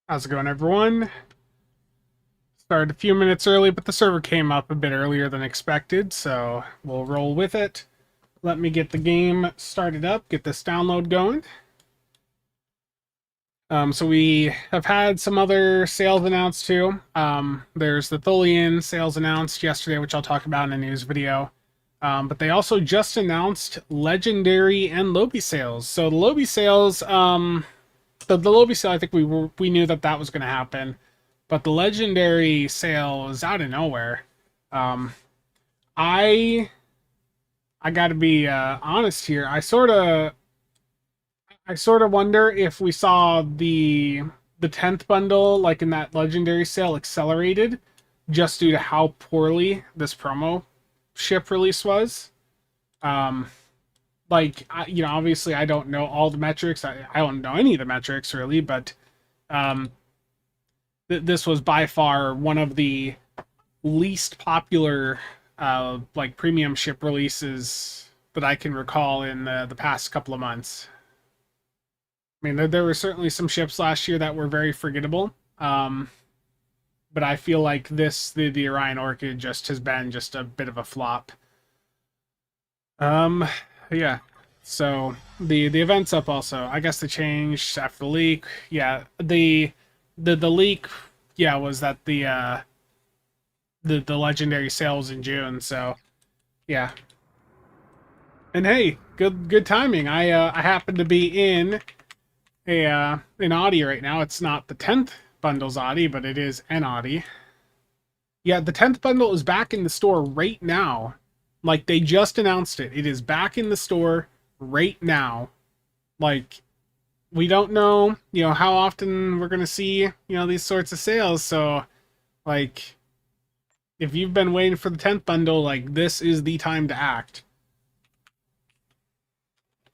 How's it going, everyone? Started a few minutes early, but the server came up a bit earlier than expected, so we'll roll with it. Let me get the game started up, get this download going. So we have had some other sales announced too. There's the Tholian sales announced yesterday, which I'll talk about in a news video. But they also just announced legendary and lobby sales. So the lobby sales, the lobby sale, I think we knew that was going to happen. But the legendary sale was out of nowhere. Um, I I got to be honest here. I sort of wonder if we saw the 10th bundle like in that legendary sale accelerated just due to how poorly this promo ship release was. Um, obviously I don't know all the metrics. I don't know any of the metrics really, but um, this was by far one of the least popular like premium ship releases that I can recall in the past couple of months. I mean, there were certainly some ships last year that were very forgettable, but I feel like the Orion Orchid just has been just a bit of a flop. Um, yeah. So the event's up also. I guess the change after the leak. Yeah, the leak. Yeah, was that the legendary sales in June. So yeah, and hey, good timing. I happen to be in a an Audi right now. It's not the 10th bundle's Audi, but it is an Audi. Yeah, the 10th bundle is back in the store right now. Like they just announced it. It is back in the store right now. Like we don't know, how often we're gonna see, these sorts of sales. So like if you've been waiting for the 10th bundle, like this is the time to act.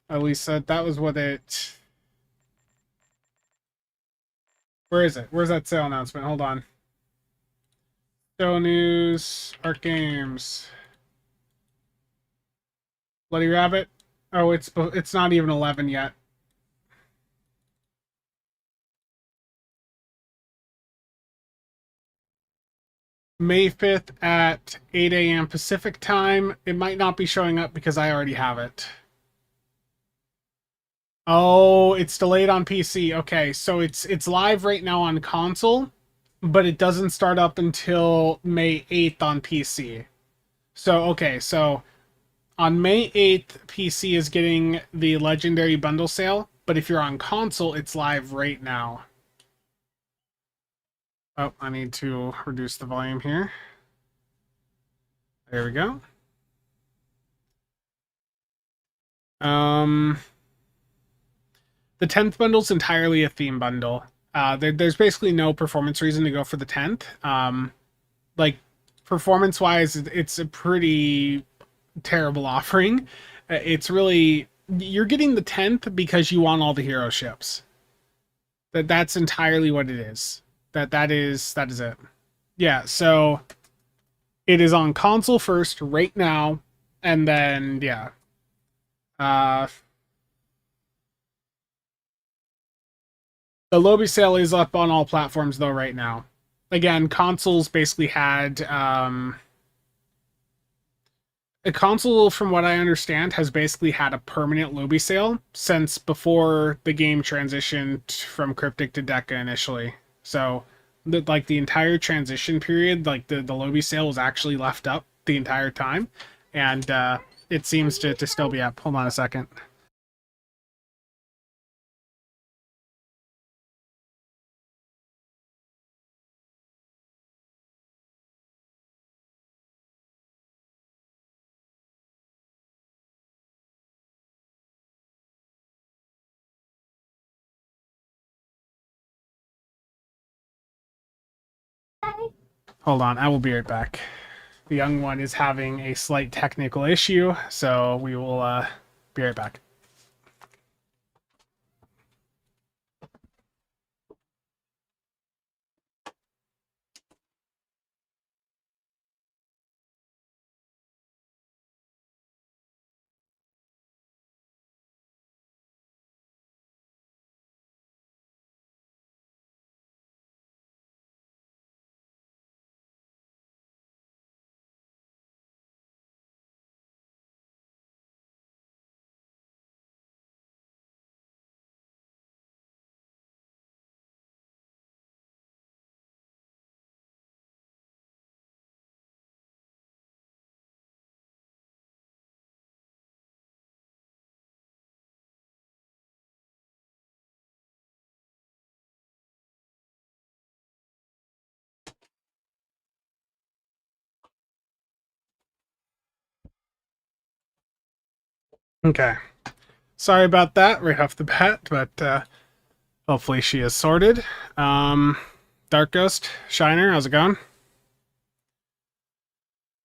At least that was what it. Where is it? Where's that sale announcement? Hold on. Show news, Arc Games, Bloody Rabbit. Oh, it's not even 11 yet. May 5th at 8 a.m. Pacific time. It might not be showing up because I already have it. Oh, it's delayed on PC. Okay, so it's live right now on console, but it doesn't start up until May 8th on PC. So okay, so on May 8th, PC is getting the Legendary Bundle sale, but if you're on console, it's live right now. Oh, I need to reduce the volume here. There we go. Um, the 10th bundle's entirely a theme bundle. There's basically no performance reason to go for the 10th. Like, performance-wise, it's a pretty terrible offering. It's really... You're getting the 10th because you want all the hero ships. That's entirely what it is. That is it. Yeah, so it is on console first right now, and then yeah. Uh the Lobby sale is up on all platforms though right now. Again, consoles basically had a console, from what I understand, has basically had a permanent Lobby sale since before the game transitioned from Cryptic to Deca initially. So the entire transition period, like the Lobby sale was actually left up the entire time. And it seems to still be up. Hold on a second. Hold on, I will be right back. The young one is having a slight technical issue, so we will be right back. Okay. Sorry about that right off the bat, but hopefully she is sorted. Dark Ghost, Shiner, how's it going?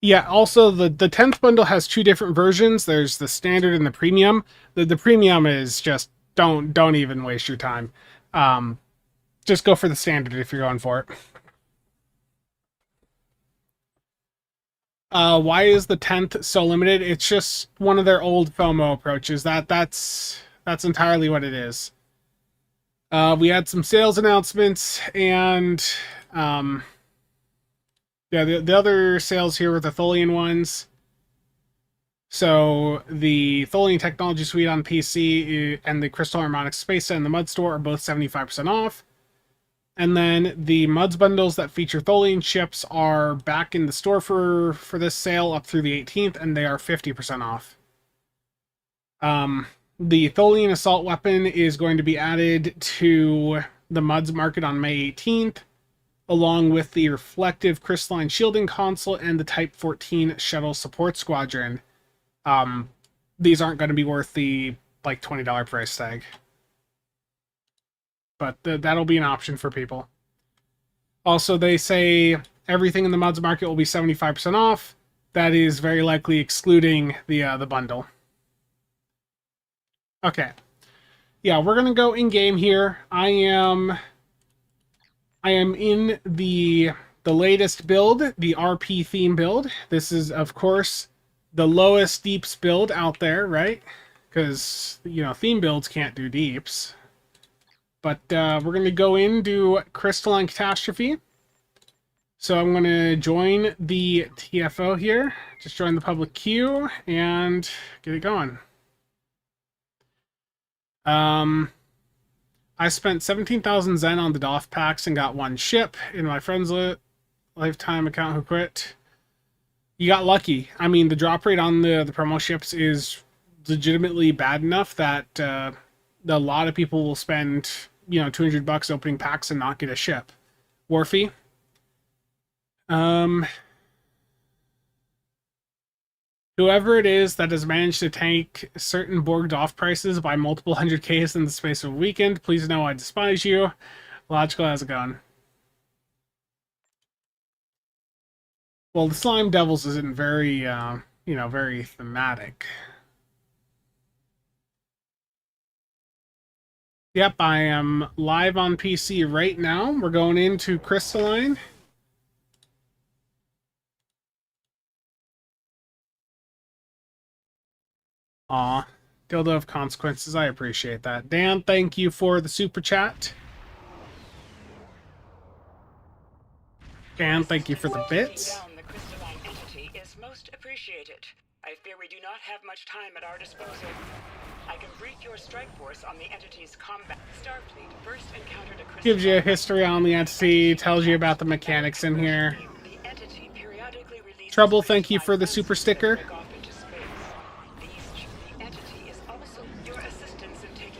Yeah, also the 10th bundle has two different versions. There's the standard and the premium. The premium is just don't even waste your time. Um, just go for the standard if you're going for it. Why is the 10th so limited? It's just one of their old FOMO approaches. That's entirely what it is. We had some sales announcements, and yeah, the other sales here were the Tholian ones. So the Tholian Technology Suite on PC and the Crystal Harmonic Space Set in the Mud Store are both 75% off. And then the Muds bundles that feature Tholian ships are back in the store for this sale up through the 18th, and they are 50% off. The Tholian Assault Weapon is going to be added to the Muds market on May 18th, along with the Reflective Crystalline Shielding Console and the Type 14 Shuttle Support Squadron. These aren't going to be worth the like $20 price tag, but that'll be an option for people. Also, they say everything in the Muds market will be 75% off. That is very likely excluding the bundle. Okay. Yeah, we're gonna go in game here. I am in the latest build, the RP theme build. This is, of course, the lowest deeps build out there, right? Because, you know, theme builds can't do deeps. But we're going to go into Crystalline Catastrophe. So I'm going to join the TFO here. Just join the public queue and get it going. I spent 17,000 Zen on the DOF packs and got one ship in my friend's lifetime account who quit. You got lucky. I mean, the drop rate on the promo ships is legitimately bad enough that a lot of people will spend, you know, $200 opening packs and not get a ship. Warfy. Whoever it is that has managed to take certain Borg DOF prices by multiple 100Ks in the space of a weekend, please know I despise you. Logical, how's it going? Well, the Slime Devils isn't very, you know, very thematic. Yep, I am live on PC right now. We're going into Crystalline. Aw, dildo of consequences. I appreciate that. Dan, thank you for the super chat. Dan, thank you for the bits. The crystalline entity is most appreciated. I fear we do not have much time at our disposal. I can brief your strike force on the entity's combat. Starfleet first encountered a crystalline. Gives you a history on the entity, tells you about the mechanics in here. The entity periodically releases Trouble, thank you for the super sticker.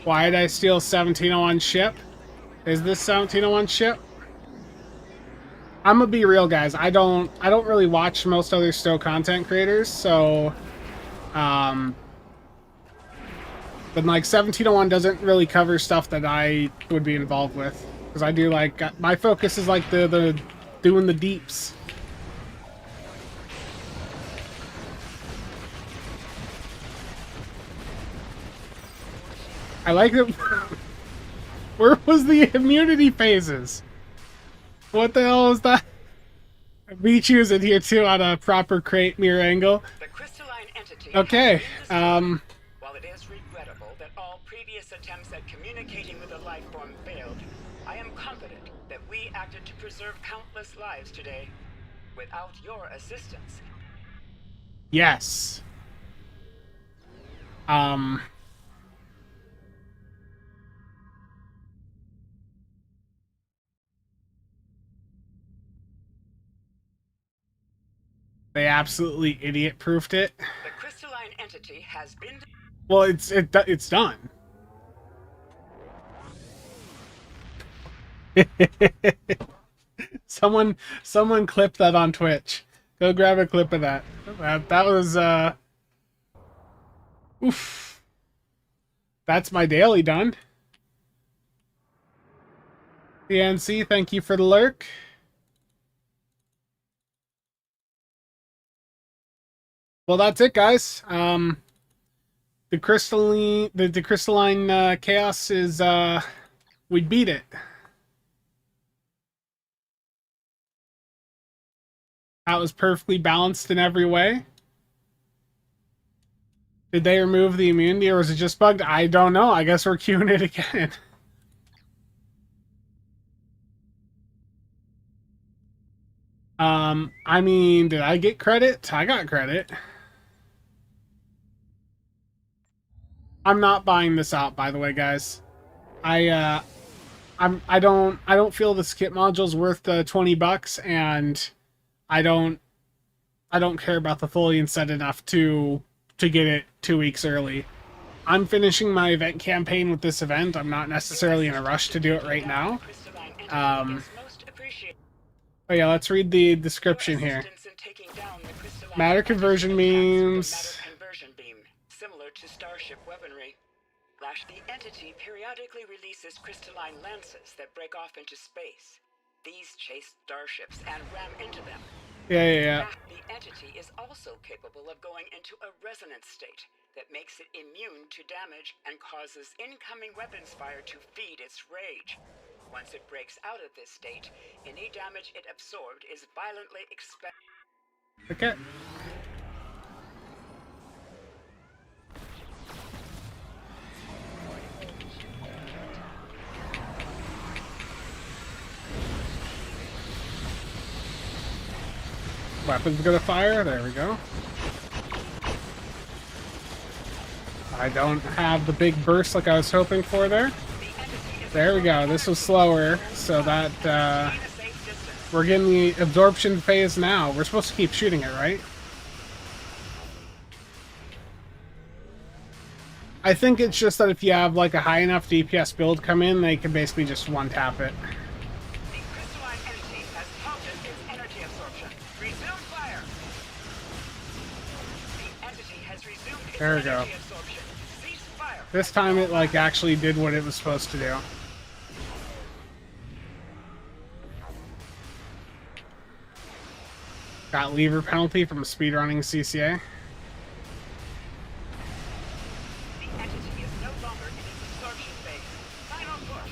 Why did I steal 1701 ship? Is this 1701 ship? I'm gonna be real, guys. I don't really watch most other Stowe content creators, so but like 1701 doesn't really cover stuff that I would be involved with, because I do like my focus is like the doing the deeps. I like it. Where was the immunity phases? What the hell is that? Me choosing here too on a proper crate mirror angle. The crystalline entity. Okay. While it is regrettable that all previous attempts at communicating with the life form failed, I am confident that we acted to preserve countless lives today. Without your assistance. Yes. They absolutely idiot-proofed it. The crystalline entity has been. Well, it's done. Someone clip that on Twitch. Go grab a clip of that. That was oof. That's my daily done. PNC, thank you for the lurk. Well, that's it, guys. The crystalline chaos is we beat it. That was perfectly balanced in every way. Did they remove the immunity or was it just bugged? I don't know. I guess we're queuing it again. I mean, did I get credit? I got credit. I'm not buying this out, by the way, guys. I don't feel the skip module's worth the $20, and I don't care about the Tholian set enough to get it 2 weeks early. I'm finishing my event campaign with this event. I'm not necessarily in a rush to do it right now. Oh yeah, let's read the description here. Matter conversion memes. Similar to starship weaponry. The entity periodically releases crystalline lances that break off into space. These chase starships and ram into them. Yeah. The entity is also capable of going into a resonance state that makes it immune to damage and causes incoming weapons fire to feed its rage. Once it breaks out of this state, any damage it absorbed is violently expelled. Okay. Weapons gonna fire. There we go. I don't have the big burst like I was hoping for there. There we go. This was slower, so that we're getting the absorption phase now. We're supposed to keep shooting it, right? I think it's just that if you have like a high enough DPS build come in, they can basically just one-tap it. The crystalline entity has halted its energy absorption. Resume fire. The entity has resumed its There we go. energy absorption. Cease fire. This time it like actually did what it was supposed to do. Got lever penalty from speedrunning CCA. The entity is no longer in its absorption phase. Final push.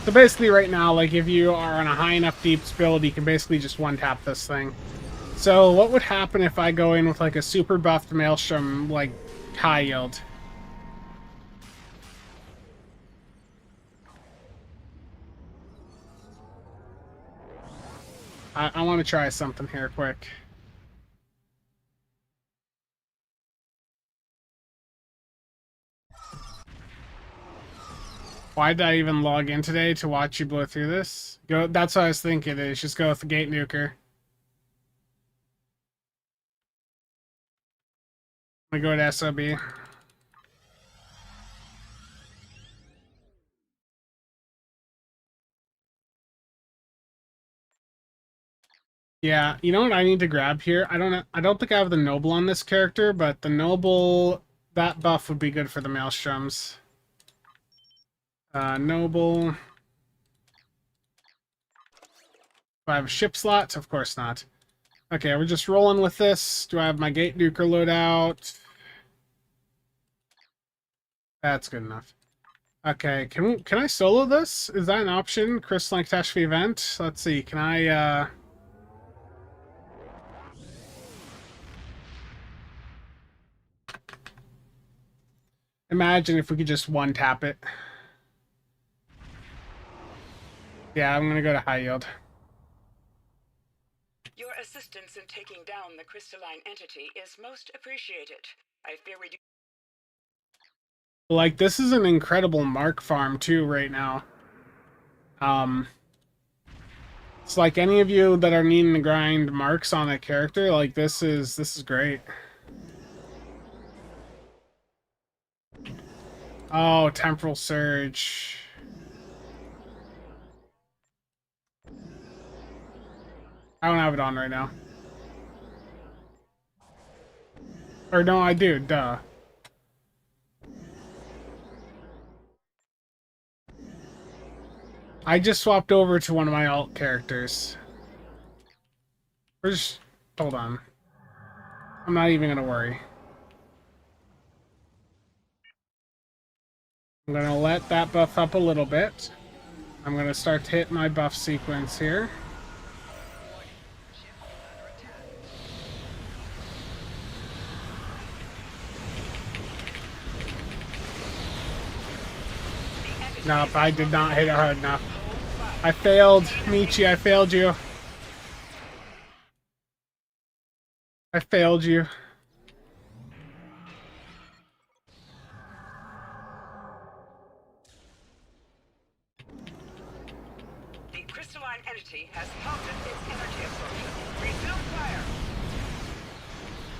So basically right now, like if you are on a high enough deeps build, you can basically just one-tap this thing. So what would happen if I go in with like a super buffed Maelstrom, like high yield? I want to try something here quick. Why did I even log in today to watch you blow through this? Go. That's what I was thinking. Is just go with the gate nuker. I'm gonna go to SOB. Yeah, you know what I need to grab here? I don't think I have the Noble on this character, but the Noble, that buff would be good for the Maelstroms. Noble. Do I have a ship slot? Of course not. Okay, we're just rolling with this. Do I have my gate nuker loadout? That's good enough. Okay, can I solo this? Is that an option? Crystalline catastrophe event? Let's see. Can I imagine if we could just one-tap it. Yeah, I'm gonna go to high yield. Your assistance in taking down the crystalline entity is most appreciated. I fear we do. Like, this is an incredible mark farm too right now. It's like any of you that are needing to grind marks on a character, like this is great. Oh, temporal surge. I don't have it on right now. Or no, I do, duh. I just swapped over to one of my alt characters. Where's... Hold on. I'm not even gonna worry. I'm gonna let that buff up a little bit. I'm gonna start to hit my buff sequence here. Nope, I did not hit it hard enough. I failed, Michi, I failed you. I failed you. The crystalline entity has halted its energy absorption. Resume fire.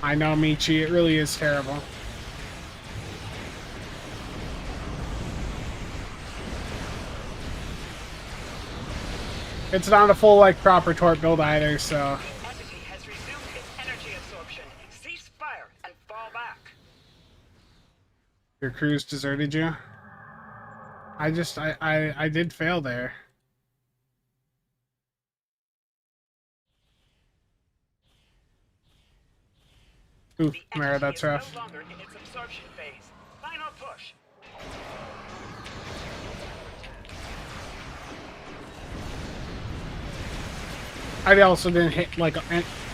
I know, Michi, it really is terrible. It's not a full, like, proper tort build either, so... The entity has resumed its energy absorption. Cease fire and fall back. Your crew's deserted you? I did fail there. Ooh, Mara, that's rough. No longer in its absorption phase. Final push. I also didn't hit, like,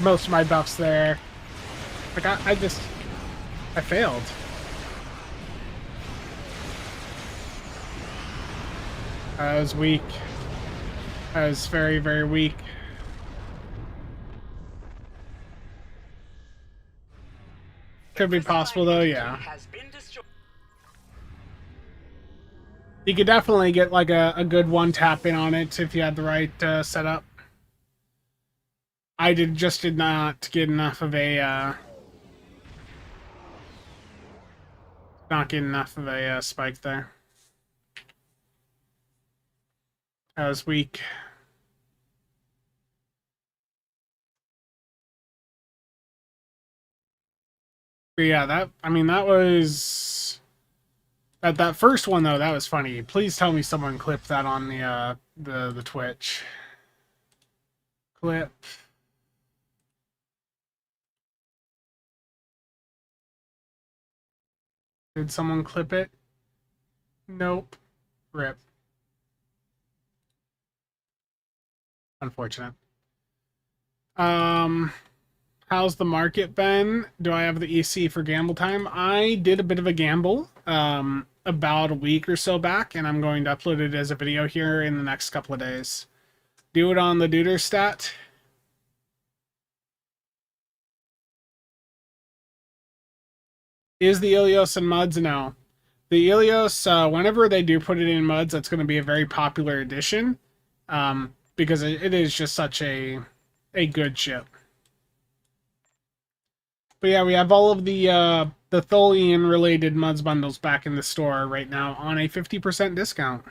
most of my buffs there. Like, I failed. I was weak. I was very, very weak. Could be possible, though, yeah. You could definitely get, like, a good one tap in on it if you had the right setup. I just did not get enough of a spike there. I was weak. But yeah, that was that first one though, that was funny. Please tell me someone clipped that on the Twitch. Clip. Did someone clip it? Nope. Rip. Unfortunate. How's the market been? Do I have the EC for gamble time? I did a bit of a gamble about a week or so back, and I'm going to upload it as a video here in the next couple of days. Do it on the Duder stat. Is the Ilios in Muds? No. The Ilios, whenever they do put it in Muds, that's going to be a very popular addition, because it is just such a good ship. But yeah, we have all of the Tholian related Muds bundles back in the store right now on a 50% discount.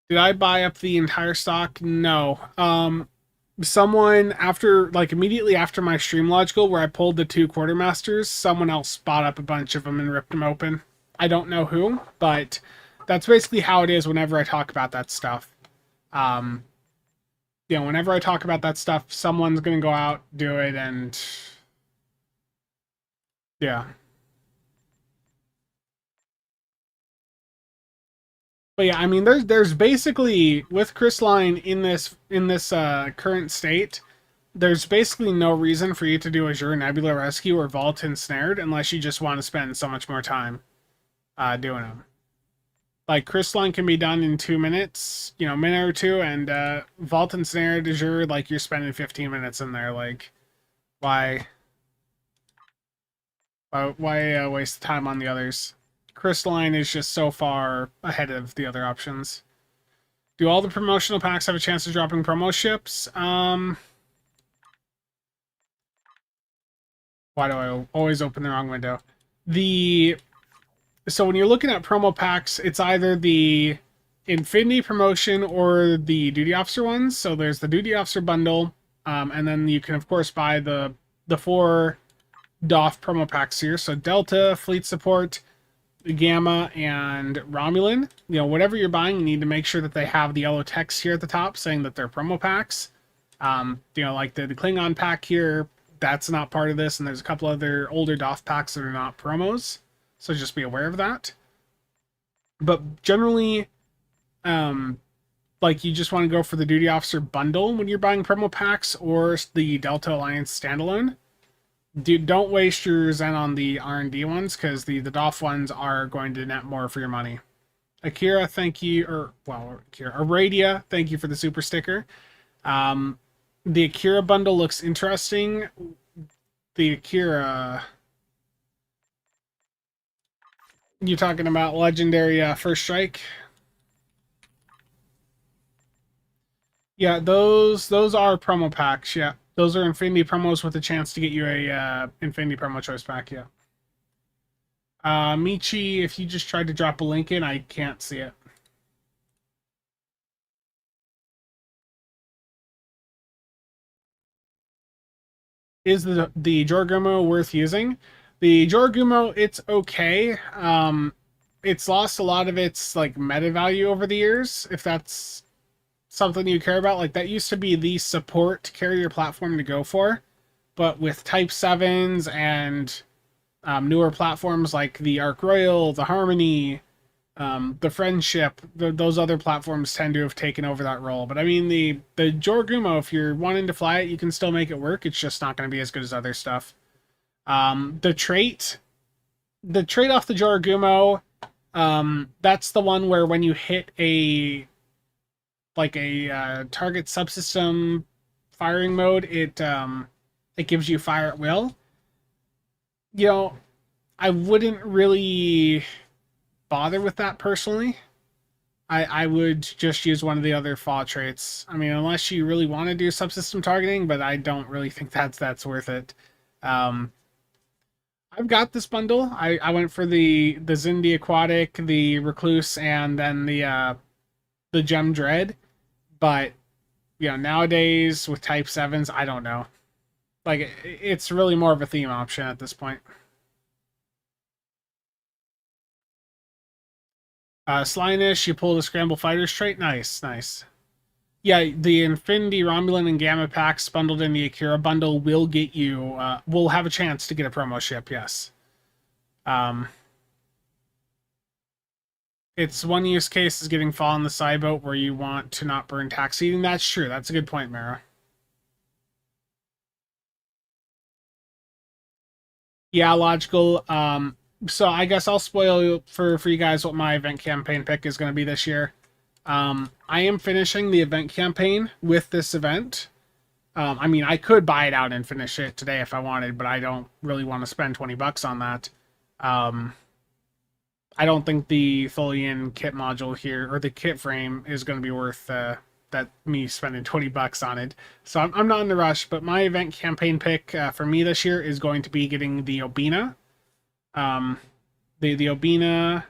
Did I buy up the entire stock? No. Someone immediately after my Stream Logical where I pulled the 2 quartermasters, someone else bought up a bunch of them and ripped them open. I don't know who, but that's basically how it is whenever I talk about that stuff. You know, whenever I talk about that stuff, someone's going to go out, do it, and yeah. But yeah, I mean, there's basically, with Crystalline in this current state, there's basically no reason for you to do Azure Nebula Rescue or Vault Ensnared unless you just want to spend so much more time doing them. Like, Crystalline can be done in 2 minutes, you know, minute or two, and Vault Ensnared Azure, like, you're spending 15 minutes in there. Like, why waste time on the others? Crystalline is just so far ahead of the other options. Do all the promotional packs have a chance of dropping promo ships? Why do I always open the wrong window? So when you're looking at promo packs, it's either the Infinity promotion or the Duty Officer ones. So there's the Duty Officer bundle, and then you can of course buy the 4 DOF promo packs here. So Delta, Fleet Support, Gamma and Romulan. You know, whatever you're buying, you need to make sure that they have the yellow text here at the top saying that they're promo packs. You know, like the Klingon pack here, that's not part of this, and there's a couple other older DOF packs that are not promos, so just be aware of that. But generally, like you just want to go for the Duty Officer bundle when you're buying promo packs or the Delta Alliance standalone. Dude, don't waste your Zen on the R&D ones, because the DOF ones are going to net more for your money. Akira, thank you, Aradia, thank you for the super sticker. The Akira bundle looks interesting. The Akira... You talking about Legendary First Strike? Yeah, those are promo packs, yeah. Those are Infinity promos with a chance to get you a Infinity promo choice pack, yeah. Michi, if you just tried to drop a link in, I can't see it. Is the Jorgumo worth using? The Jorgumo, it's okay. It's lost a lot of its like meta value over the years, if that's something you care about. Like, that used to be the support carrier platform to go for, but with Type 7s and newer platforms like the Arc Royal, the Harmony, the Friendship, those other platforms tend to have taken over that role. But I mean, the Jorgumo, if you're wanting to fly it, you can still make it work. It's just not going to be as good as other stuff. The trait off the Jorgumo, that's the one where when you hit a target subsystem firing mode, it gives you fire at will. You know, I wouldn't really bother with that personally. I would just use one of the other FAW traits. I mean, unless you really want to do subsystem targeting, but I don't really think that's worth it. I've got this bundle. I went for the Zindi Aquatic, the Recluse, and then the Gem Dread. But, you know, nowadays with Type 7s, I don't know. Like, it's really more of a theme option at this point. Slinish, you pull the Scramble Fighters trait. Nice, nice. Yeah, the Infinity, Romulan, and Gamma packs bundled in the Akira bundle will get you, will have a chance to get a promo ship, yes. It's one use case is getting fall on the side boat where you want to not burn tax eating. That's true. That's a good point, Mara. Yeah, logical. So I guess I'll spoil for you guys what my event campaign pick is going to be this year. I am finishing the event campaign with this event. I mean, I could buy it out and finish it today if I wanted, but I don't really want to spend $20 on that. I don't think the Tholian kit module here, or the kit frame, is going to be worth that me spending $20 on it. So I'm not in a rush, but my event campaign pick for me this year is going to be getting the Obina. The Obina,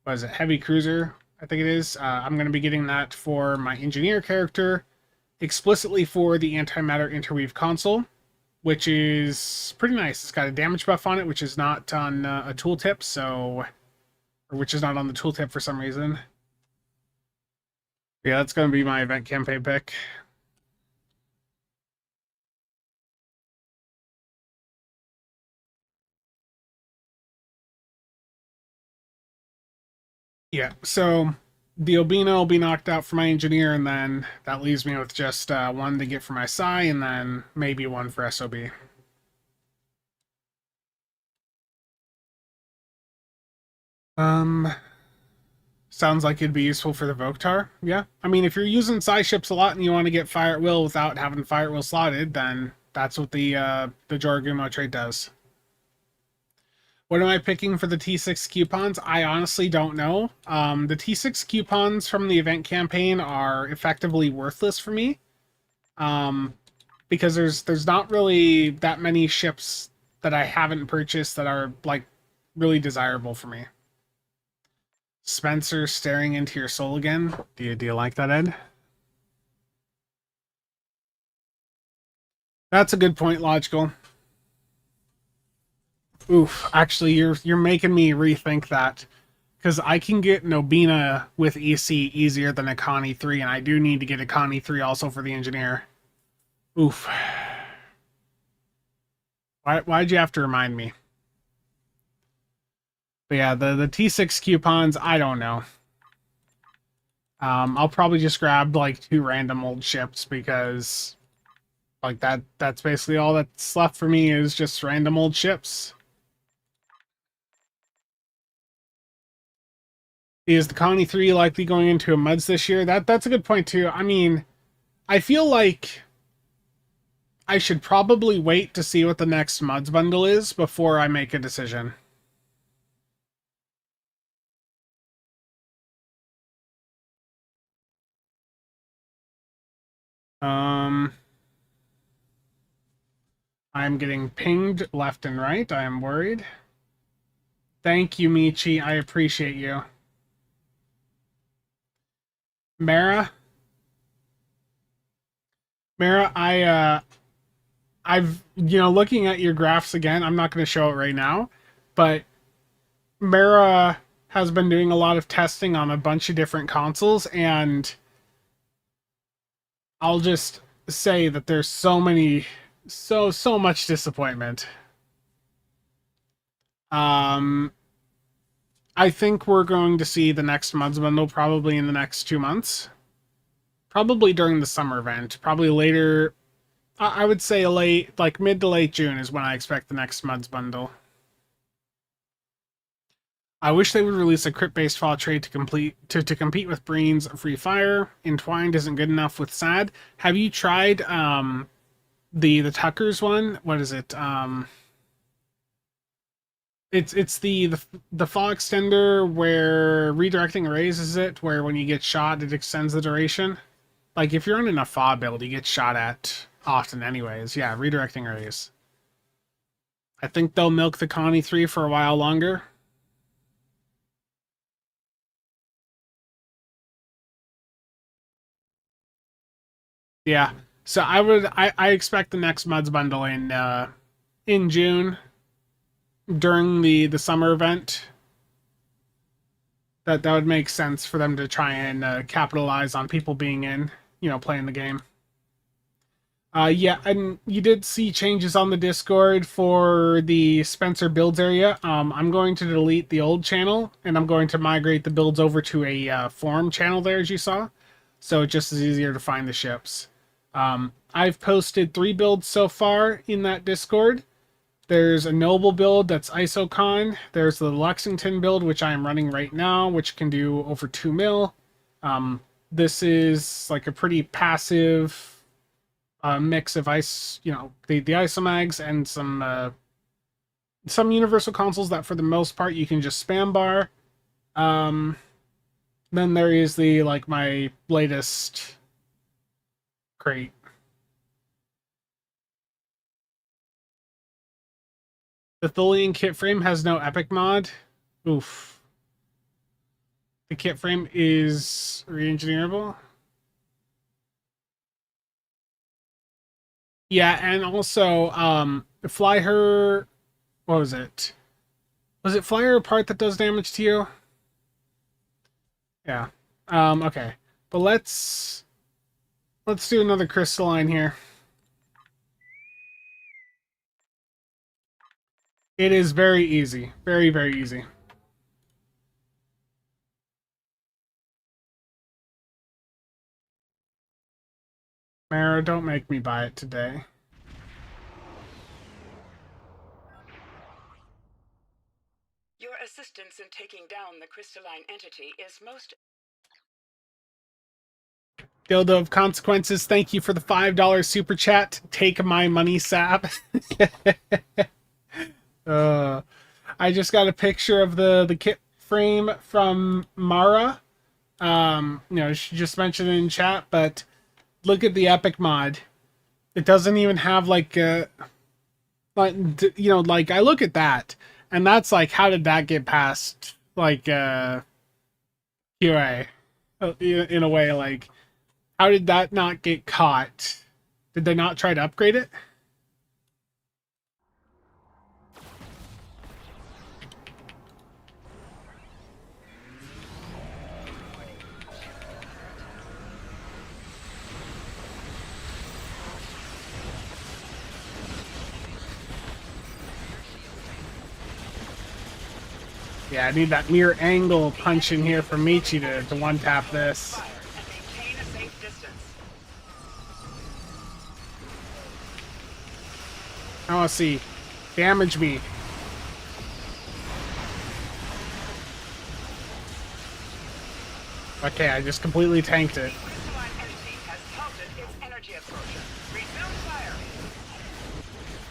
what is it, Heavy Cruiser, I think it is. I'm going to be getting that for my engineer character, explicitly for the Antimatter Interweave console, which is pretty nice. It's got a damage buff on it, which is not on a tooltip, so... or which is not on the tooltip for some reason. Yeah, that's going to be my event campaign pick. Yeah, so the Obina will be knocked out for my engineer, and then that leaves me with just one to get for my Psi, and then maybe one for SOB. Sounds like it'd be useful for the Voktar. Yeah. I mean, if you're using Psi ships a lot and you want to get Fire at Will without having Fire at Will slotted, then that's what the Jorgumo trait does. What am I picking for the T6 coupons? I honestly don't know. The T6 coupons from the event campaign are effectively worthless for me. Because there's not really that many ships that I haven't purchased that are, like, really desirable for me. Spencer staring into your soul again. Do you like that, Ed? That's a good point, Logical. Oof, actually, you're making me rethink that. Because I can get Nobina with EC easier than a Connie 3, and I do need to get a Connie 3 also for the engineer. Oof. Why'd you have to remind me? But yeah, the T6 coupons, I don't know. I'll probably just grab like 2 random old ships because like that's basically all that's left for me is just random old ships. Is the Connie 3 likely going into a MUDs this year? That's a good point too. I mean, I feel like I should probably wait to see what the next MUDs bundle is before I make a decision. I'm getting pinged left and right. I am worried. Thank you, Michi. I appreciate you. Mara, I've looking at your graphs again. I'm not going to show it right now, but Mara has been doing a lot of testing on a bunch of different consoles, and I'll just say that there's so much disappointment. Um, I think we're going to see the next MUDs bundle probably in the next 2 months. Probably during the summer event. Probably later. I would say like mid to late June is when I expect the next MUDs bundle. I wish they would release a crit-based fall trade to compete with Breen's Free Fire. Entwined isn't good enough with SAD. Have you tried the Tucker's one? What is it? It's the fall extender where redirecting arrays is it, where when you get shot it extends the duration. Like if you're on enough FA build, you get shot at often anyways. Yeah, redirecting arrays. I think they'll milk the Connie 3 for a while longer. Yeah. So I expect the next MUDs bundle in June during the summer event. That would make sense for them to try and capitalize on people being in, playing the game. Yeah, and you did see changes on the Discord for the Spencer builds area. I'm going to delete the old channel, and I'm going to migrate the builds over to a forum channel there, as you saw. So it just is easier to find the ships. I've posted 3 builds so far in that Discord. There's a Noble build that's ISOCon. There's the Lexington build, which I am running right now, which can do over 2 mil. This is like a pretty passive mix of the isomags and some universal consoles that for the most part you can just spam bar. Then there is my latest crate. The Tholian kit frame has no epic mod. Oof. The kit frame is re-engineerable. Yeah, and also, fly her. What was it? Was it fly her a part that does damage to you? Yeah. Okay. But let's do another crystalline here. It is very easy. Very, very easy. Mara, don't make me buy it today. Your assistance in taking down the crystalline entity is most... Dildo of Consequences, thank you for the $5 super chat. Take my money, SAB. I just got a picture of the kit frame from Mara. She just mentioned it in chat, but look at the epic mod. It doesn't even have I look at that, and that's like, how did that get past QA? In a way, like, how did that not get caught? Did they not try to upgrade it? Yeah, I need that mirror angle punch in here from Michi to one-tap this. Fire and maintain a safe distance. I want to see. Damage me. Okay, I just completely tanked it. Crystalline entity has halted its energy absorption. Resume fire.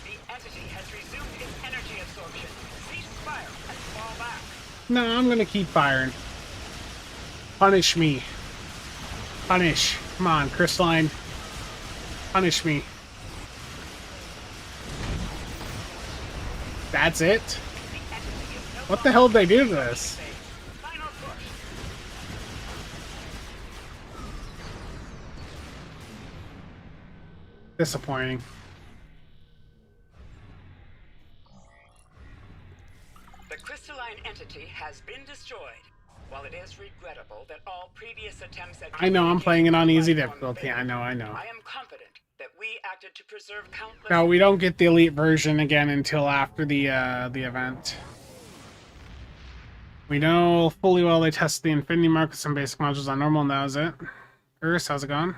The entity has resumed its energy absorption. Cease fire and fall back. No, I'm gonna keep firing. Punish me. Punish. Come on, Crystalline. Punish me. That's it? The entity is no What the hell did they do to this? safe. Final push. Disappointing. The crystalline entity has been destroyed. While it is regrettable that all previous attempts at I know, I'm playing it on easy communicating with difficulty. life I know. I am confident that we acted to preserve countless. No, we don't get the elite version again until after the event. We know fully well they tested the Infinity Mark with some basic modules on normal, and that was it. Urs, how's it going?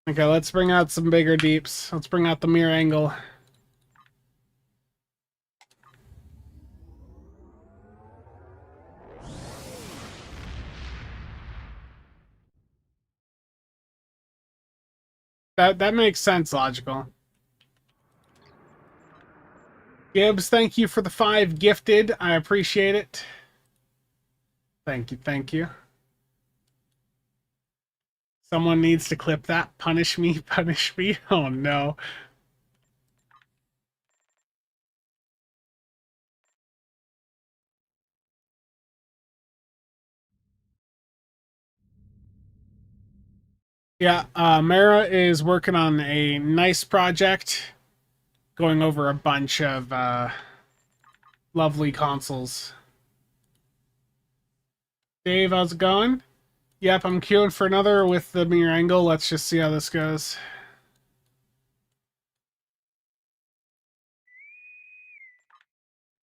Okay, let's bring out some bigger deeps. Let's bring out the mirror angle. That makes sense, logical. Gibbs, thank you for the 5 gifted. I appreciate it. Thank you, thank you. Someone needs to clip that. Punish me, punish me. Oh no. Yeah, Mara is working on a nice project, going over a bunch of lovely consoles. Dave, how's it going? Yep, I'm queuing for another with the mirror angle. Let's just see how this goes.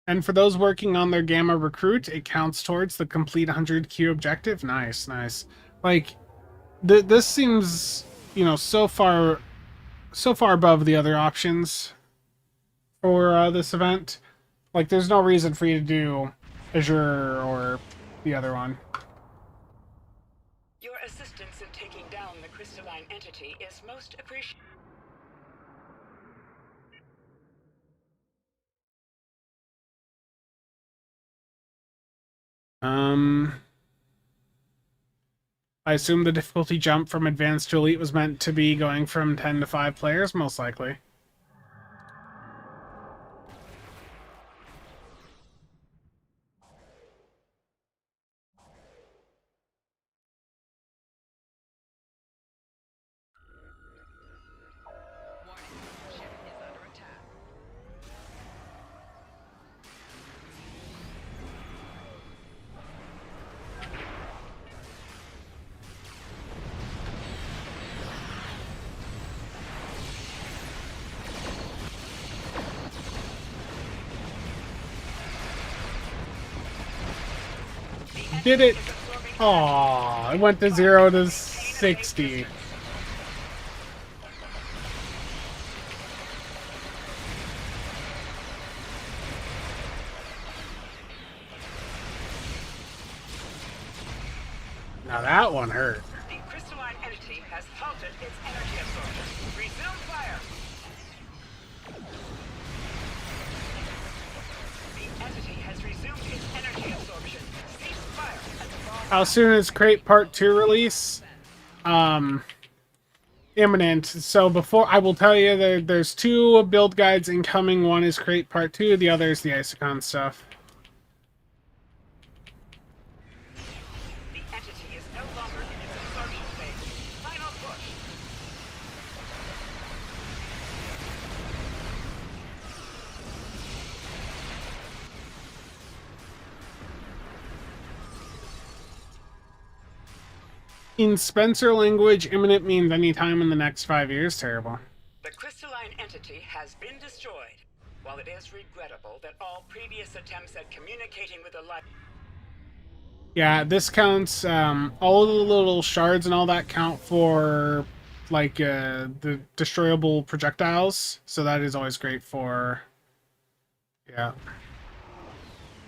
And for those working on their Gamma Recruit, it counts towards the complete 100Q objective. Nice, nice. Like, this seems, you know, so far above the other options for this event. Like, there's no reason for you to do Azure or the other one. Your assistance in taking down the crystalline entity is most appreciated. I assume the difficulty jump from advanced to elite was meant to be going from 10 to 5 players, most likely. Did it? Aw, it went to 0 to 60. Now that one hurt. The crystalline entity has halted its energy absorption. Resume fire. The entity has resumed its energy absorption. Cease fire and fall back. How soon is Crate Part 2 release? Imminent. So before, I will tell you, there's 2 build guides incoming. One is Crate Part 2, the other is the Isocon stuff. The entity is no longer in its absorption phase. Final push. In Spencer language, imminent means any time in the next 5 years. Terrible. The crystalline entity has been destroyed. While it is regrettable that all previous attempts at communicating with the light... Yeah, this counts, all the little shards and all that count for, like, the destroyable projectiles. So that is always great for... Yeah.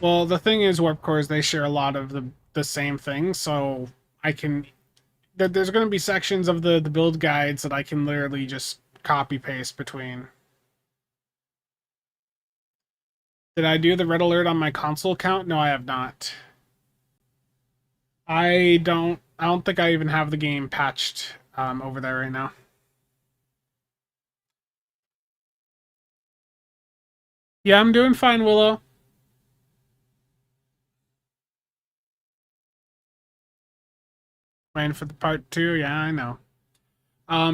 Well, the thing is, warp cores, they share a lot of the same things, so I can... There's going to be sections of the build guides that I can literally just copy-paste between. Did I do the red alert on my console account? No, I have not. I don't think I even have the game patched over there right now. Yeah, I'm doing fine, Willow. Waiting for the part 2, yeah, I know.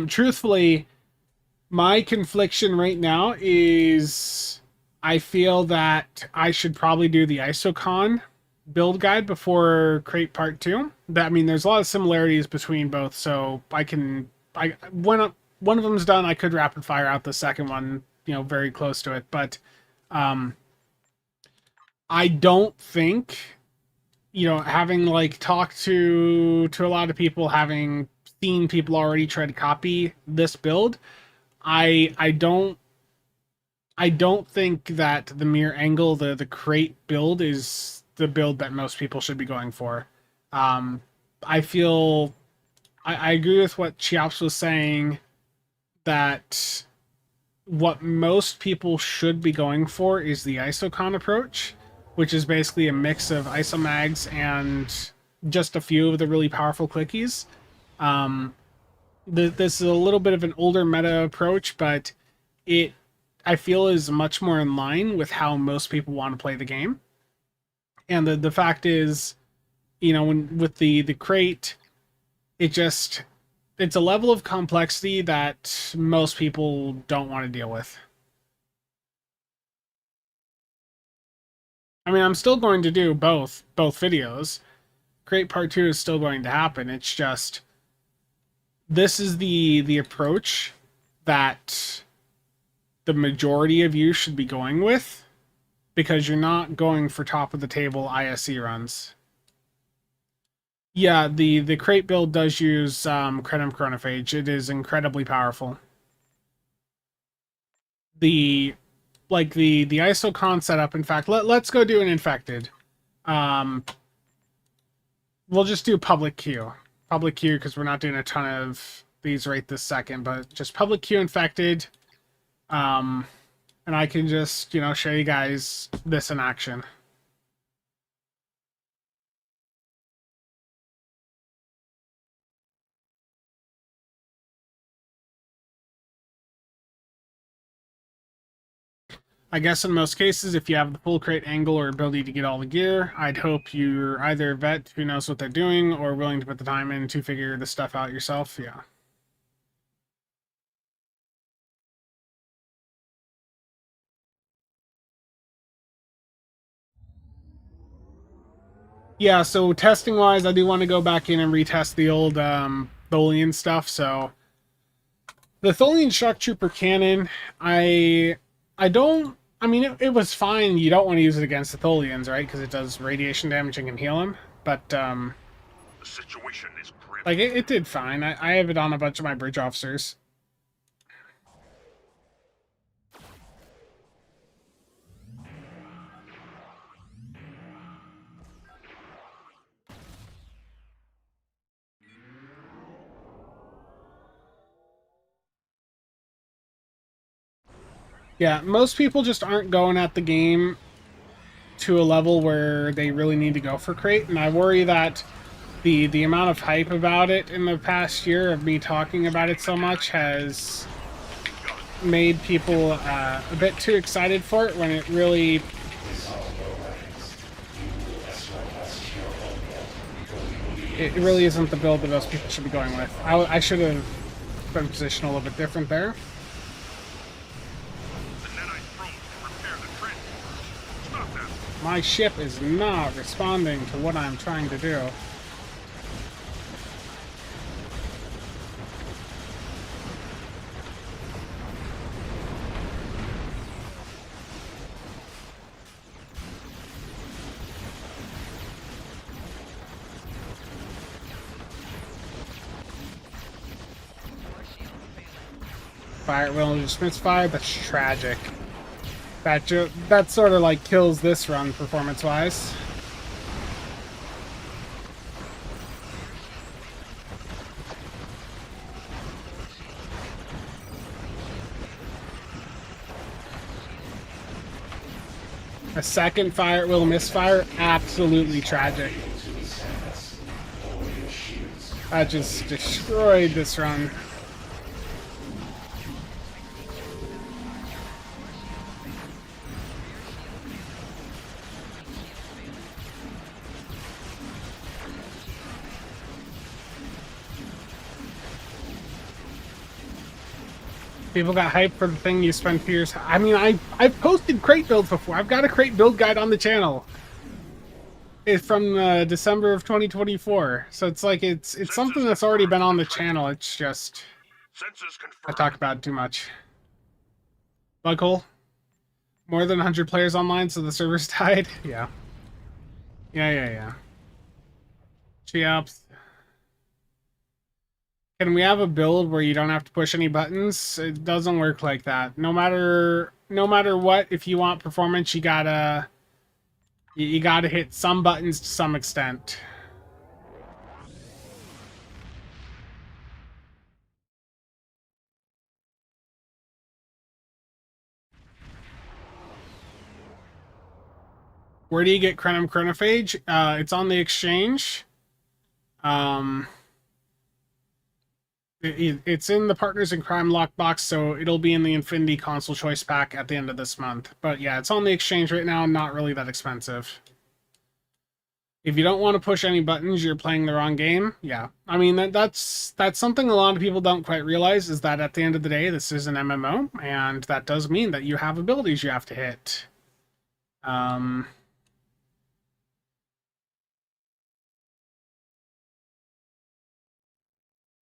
Truthfully, my confliction right now is I feel that I should probably do the ISOCON build guide before Crate Part 2. That, I mean, there's a lot of similarities between both, so when one of them's done, I could rapid fire out the second one, you know, very close to it, but I don't think, you know, having like talked to a lot of people, having seen people already try to copy this build, I don't think that the mirror angle, the crate build, is the build that most people should be going for. I feel I agree with what Chiops was saying, that what most people should be going for is the ISOCON approach, which is basically a mix of isomags and just a few of the really powerful clickies. This is a little bit of an older meta approach, but it, I feel, is much more in line with how most people want to play the game. And the fact is, you know, with the crate, it's a level of complexity that most people don't want to deal with. I mean, I'm still going to do both videos. Crate Part 2 is still going to happen. It's just, this is the approach that the majority of you should be going with, because you're not going for top of the table ISE runs. Yeah, the crate build does use Credum Chronophage. It is incredibly powerful. The ISOCON setup, in fact, let's go do an infected. We'll just do public queue. Public queue, because we're not doing a ton of these right this second, but just public queue infected. And I can just, you know, show you guys this in action. I guess in most cases, if you have the full crate angle or ability to get all the gear, I'd hope you're either a vet who knows what they're doing or willing to put the time in to figure the stuff out yourself. Yeah. Yeah, so testing-wise, I do want to go back in and retest the old Tholian stuff. So the Tholian Shock Trooper cannon, I mean, it was fine. You don't want to use it against the Tholians, right? Because it does radiation damage and can heal them. But the situation is grim. like it did fine. I have it on a bunch of my bridge officers. Yeah, most people just aren't going at the game to a level where they really need to go for crate, and I worry that the amount of hype about it in the past year of me talking about it so much has made people a bit too excited for it, when it really isn't the build that most people should be going with. I should have been positioned a little bit different there. My ship is not responding to what I'm trying to do. Fire will just misfire. That's tragic. That sort of like kills this run performance-wise. A second fire will misfire. Absolutely tragic. That just destroyed this run. People got hyped for the thing you spent 2 years. I mean, I've posted crate builds before. I've got a crate build guide on the channel. It's from December of 2024. So it's like it's something that's already been on the channel. It's just I talk about it too much. Bug hole. More than 100 players online, so the server's died. Yeah. Yeah. Cheops. Can we have a build where you don't have to push any buttons? It doesn't work like that. No matter what, if you want performance, you gotta hit some buttons to some extent. Where do you get Chronophage? It's on the exchange. It's in the Partners in Crime lockbox, so it'll be in the Infinity Console Choice Pack at the end of this month. But yeah, it's on the exchange right now, not really that expensive. If you don't want to push any buttons, you're playing the wrong game. Yeah. I mean, that's something a lot of people don't quite realize, is that at the end of the day, this is an MMO, and that does mean that you have abilities you have to hit.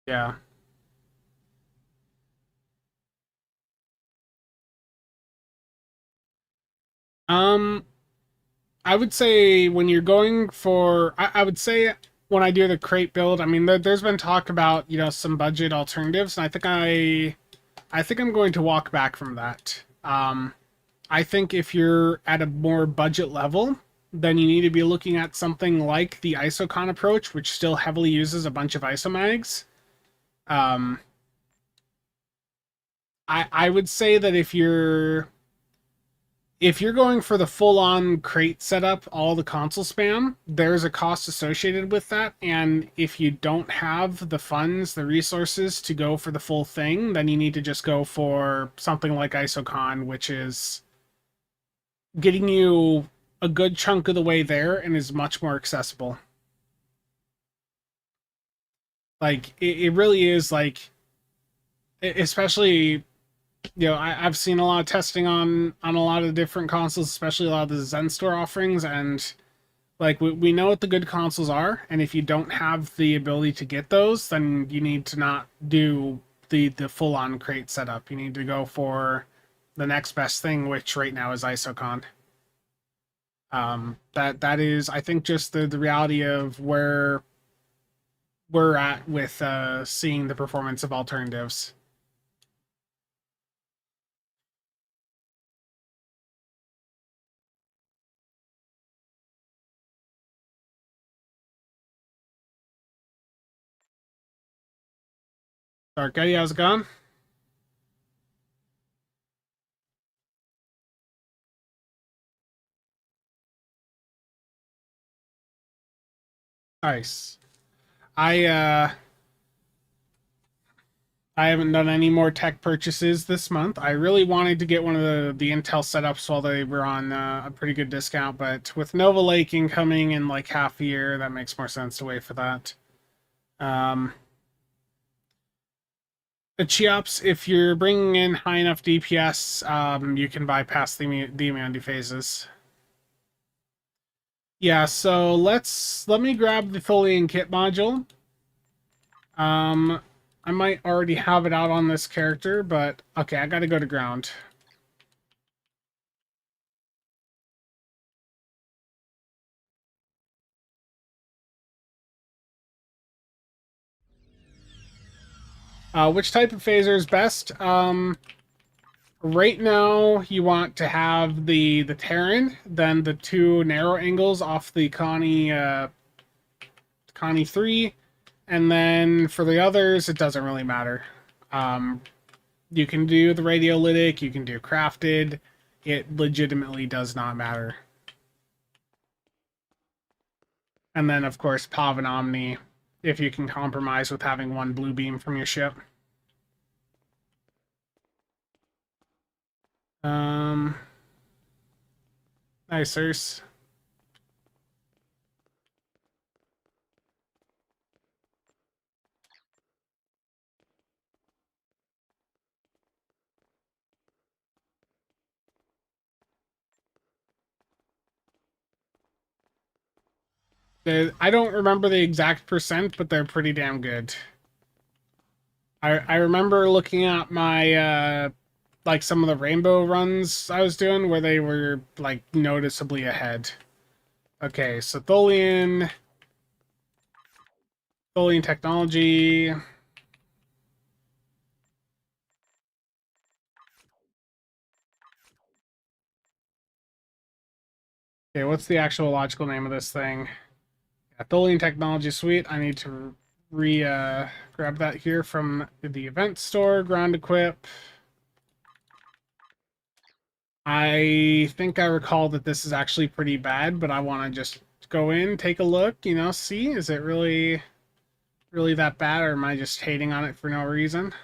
Yeah. I would say when you're going for, I would say when I do the crate build, I mean, there's been talk about, some budget alternatives, and I think I'm going to walk back from that. I think if you're at a more budget level, then you need to be looking at something like the ISOCON approach, which still heavily uses a bunch of isomags. I would say that if you're going for the full-on crate setup, all the console spam, there's a cost associated with that, and if you don't have the funds, the resources to go for the full thing, then you need to just go for something like ISOCON, which is getting you a good chunk of the way there and is much more accessible. Like, it really is, like, especially... I've seen a lot of testing on a lot of different consoles, especially a lot of the Zen Store offerings, and like we know what the good consoles are, and if you don't have the ability to get those, then you need to not do the full-on crate setup. You need to go for the next best thing, which right now is ISOCON. That is, I think, just the reality of where we're at with seeing the performance of alternatives. Dark Eddie, how's it going? Nice. I I haven't done any more tech purchases this month. I really wanted to get one of the Intel setups while they were on a pretty good discount, but with Nova Lake incoming in like half a year, that makes more sense to wait for that. The Cheops, if you're bringing in high enough DPS, you can bypass the immunity phases. Yeah, so let me grab the Tholian kit module. I might already have it out on this character, but okay, I gotta go to ground. Which type of phaser is best? Right now, you want to have the Terran, then the two narrow angles off the Connie 3, and then for the others, it doesn't really matter. You can do the radiolytic, you can do crafted. It legitimately does not matter. And then, of course, Pav and Omni, if you can compromise with having one blue beam from your ship. Nice, Urs. I don't remember the exact percent, but they're pretty damn good. I remember looking at my like some of the rainbow runs I was doing where they were like noticeably ahead. Okay, so Tholian technology. Okay, what's the actual logical name of this thing? Yeah, Tholian technology suite. I need to grab that here from the event store. Ground equip. I think I recall that this is actually pretty bad, but I want to just go in, take a look, you know, see, is it really that bad, or am I just hating on it for no reason?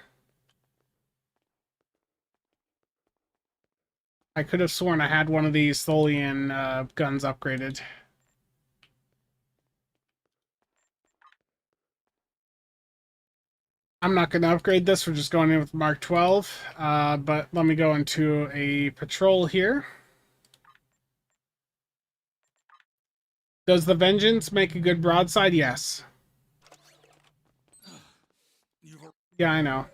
I could have sworn I had one of these Tholian guns upgraded. I'm not going to upgrade this, we're just going in with Mark 12, but let me go into a patrol here. Does the Vengeance make a good broadside? Yes. Yeah, I know.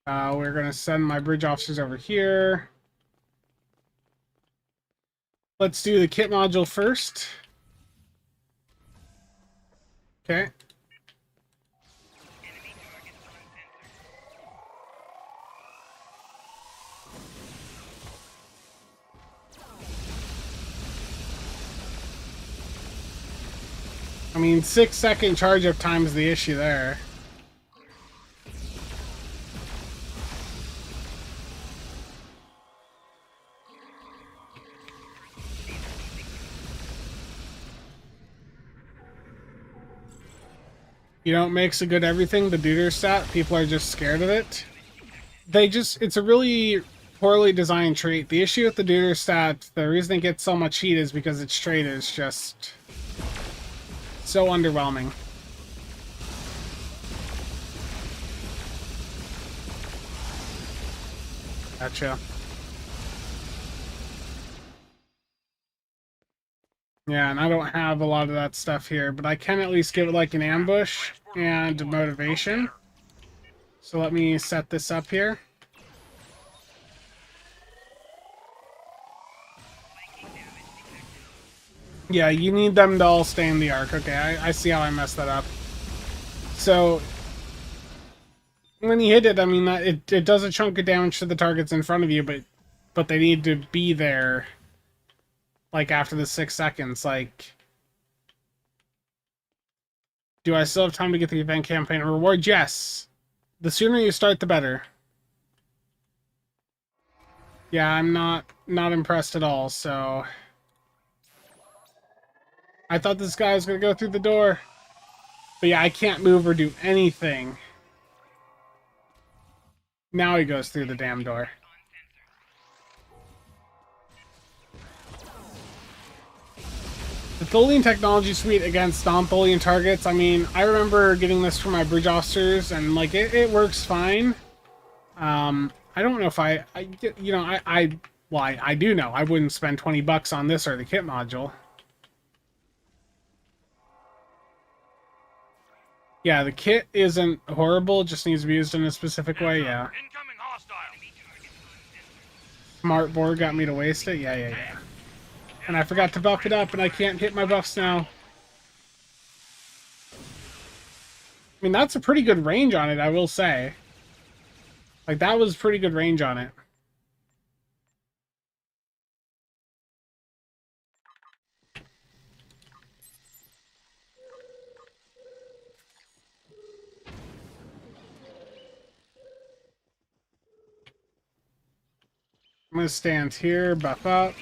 We're going to send my bridge officers over here. Let's do the kit module first. Okay. I mean, 6-second charge up time is the issue there. You know, it makes a good everything, the Deuter stat. People are just scared of it. It's a really poorly designed trait. The issue with the Deuter stat, the reason it gets so much heat is because its trait is just so underwhelming. Gotcha. Yeah, and I don't have a lot of that stuff here, but I can at least give it like an ambush and motivation. So let me set this up here. Yeah, you need them to all stay in the arc. Okay, I see how I messed that up. So when you hit it, I mean, it does a chunk of damage to the targets in front of you, but they need to be there, like, after the 6 seconds. Like, do I still have time to get the event campaign reward? Yes. The sooner you start, the better. Yeah, I'm not impressed at all, so... I thought this guy was going to go through the door. But yeah, I can't move or do anything. Now he goes through the damn door. The Tholian technology suite against non-Tholian targets, I mean, I remember getting this from my bridge officers, and, like, it works fine. I don't know if I you know, I do know I wouldn't spend 20 bucks on this or the kit module. Yeah, the kit isn't horrible, just needs to be used in a specific way, yeah. Smart board got me to waste it, yeah. And I forgot to buff it up, and I can't hit my buffs now. I mean, that's a pretty good range on it, I will say. Like, that was pretty good range on it. I'm gonna stand here, buff up.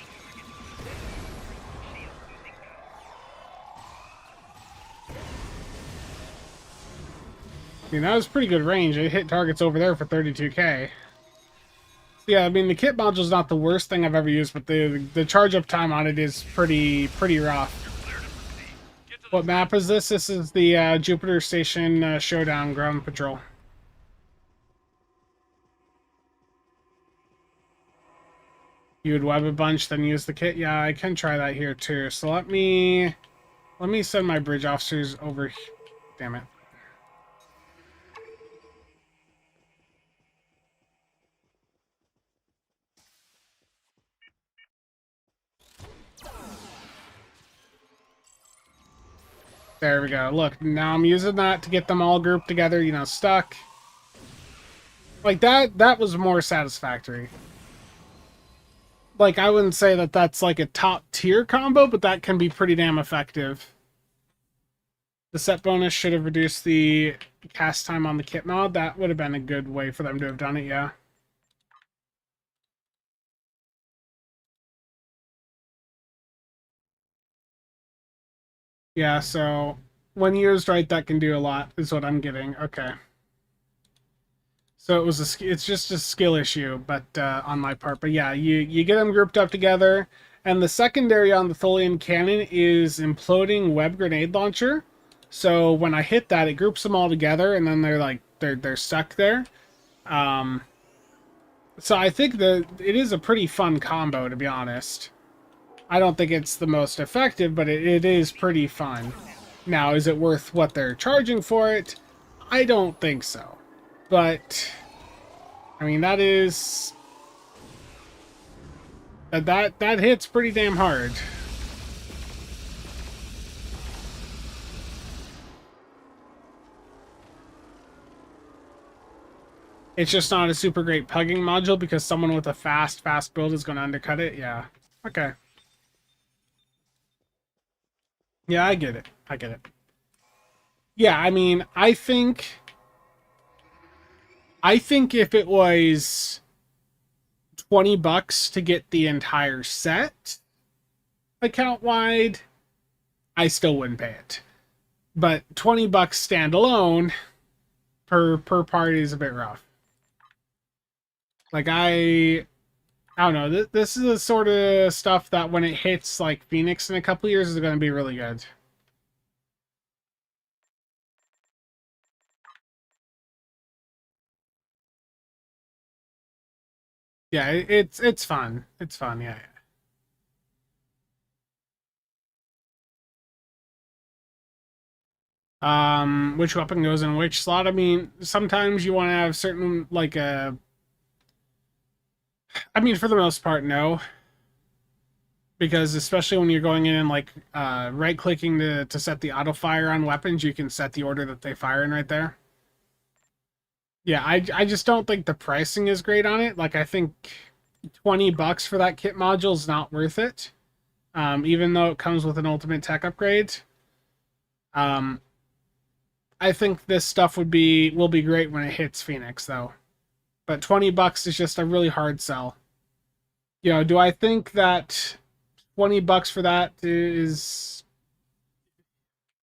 I mean, that was pretty good range. It hit targets over there for 32k. Yeah, I mean, the kit module's not the worst thing I've ever used, but the charge up time on it is pretty rough. What map is this? This is the Jupiter Station Showdown Ground Patrol. You would web a bunch, then use the kit? Yeah, I can try that here too. So let me send my bridge officers over. Damn it. There we go. Look, now I'm using that to get them all grouped together, you know, stuck. Like, that was more satisfactory. Like, I wouldn't say that that's, like, a top-tier combo, but that can be pretty damn effective. The set bonus should have reduced the cast time on the kit mod. That would have been a good way for them to have done it, yeah. Yeah, so when used right, that can do a lot, is what I'm getting. Okay. So it's just a skill issue, but on my part. But yeah, you get them grouped up together, and the secondary on the Tholian cannon is imploding web grenade launcher. So when I hit that, it groups them all together, and then they're like they're stuck there. So I think that it is a pretty fun combo, to be honest. I don't think it's the most effective, but it is pretty fun. Now, is it worth what they're charging for it? I don't think so. But, I mean, that is... That hits pretty damn hard. It's just not a super great pugging module because someone with a fast build is going to undercut it. Yeah. Okay. Yeah, I get it. I get it. Yeah, I mean, I think if it was $20 to get the entire set account wide, I still wouldn't pay it. But $20 standalone per party is a bit rough. Like I don't know. This is the sort of stuff that when it hits like Phoenix in a couple years is going to be really good. Yeah, it's fun. It's fun. Yeah. Which weapon goes in which slot? I mean, sometimes you want to have certain like I mean, for the most part, no. Because especially when you're going in and like right clicking to set the auto fire on weapons, you can set the order that they fire in right there. Yeah, I just don't think the pricing is great on it. Like I think $20 for that kit module is not worth it. Even though it comes with an ultimate tech upgrade. Um, I think this stuff will be great when it hits Phoenix though. But $20 is just a really hard sell. You know, do I think that $20 for that is,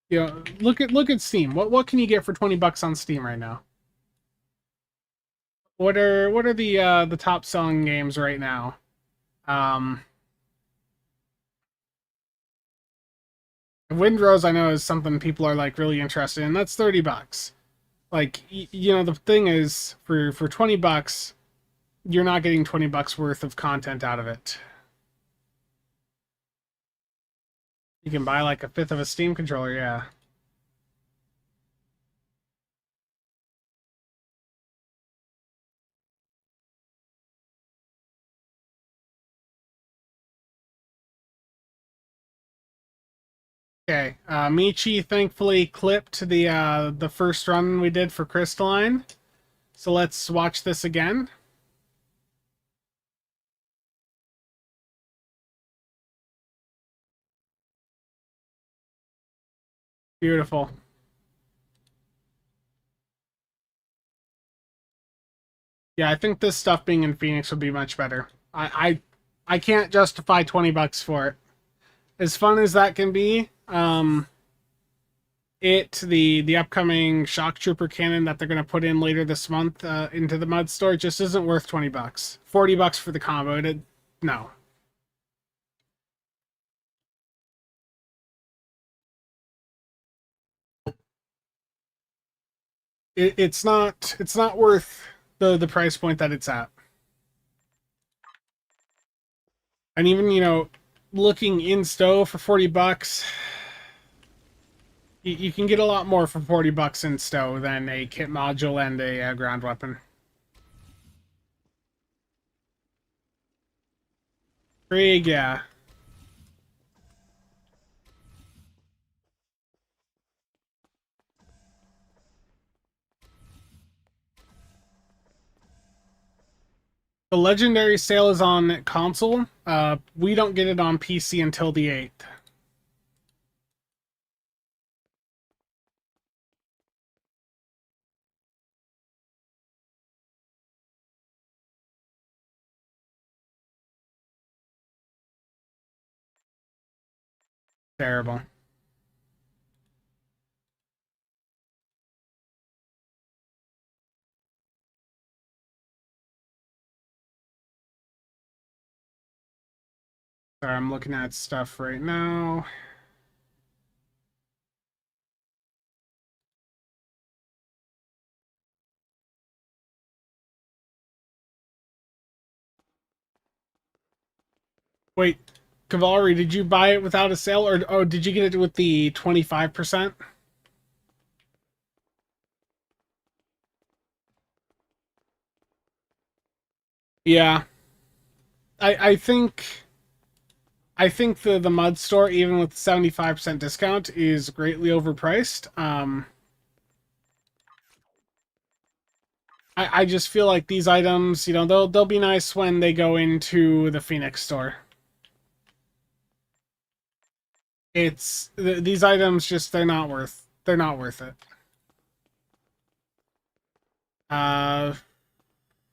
you know, look at Steam. What can you get for $20 on Steam right now? What are the top selling games right now? Windrose I know is something people are like really interested in. That's $30. Like you know, the thing is for $20, you're not getting $20 worth of content out of it. You can buy like a fifth of a Steam controller, yeah. Okay, Michi thankfully clipped the first run we did for Crystalline. So let's watch this again. Beautiful. Yeah, I think this stuff being in Phoenix would be much better. I can't justify $20 for it. As fun as that can be, the upcoming shock trooper cannon that they're going to put in later this month into the mud store just isn't worth $20. $40 for the combo. No. It's not worth the price point that it's at. And even, looking in stow for $40, you can get a lot more for $40 in stow than a kit module and a ground weapon. Krieg, yeah. The legendary sale is on console. We don't get it on PC until the 8th. Terrible. Sorry, I'm looking at stuff right now. Wait, Cavalry, did you buy it without a sale, or did you get it with the 25%? Yeah, I think the mud store, even with 75% discount, is greatly overpriced. I just feel like these items, they'll be nice when they go into the Phoenix store. These items just they're not worth it.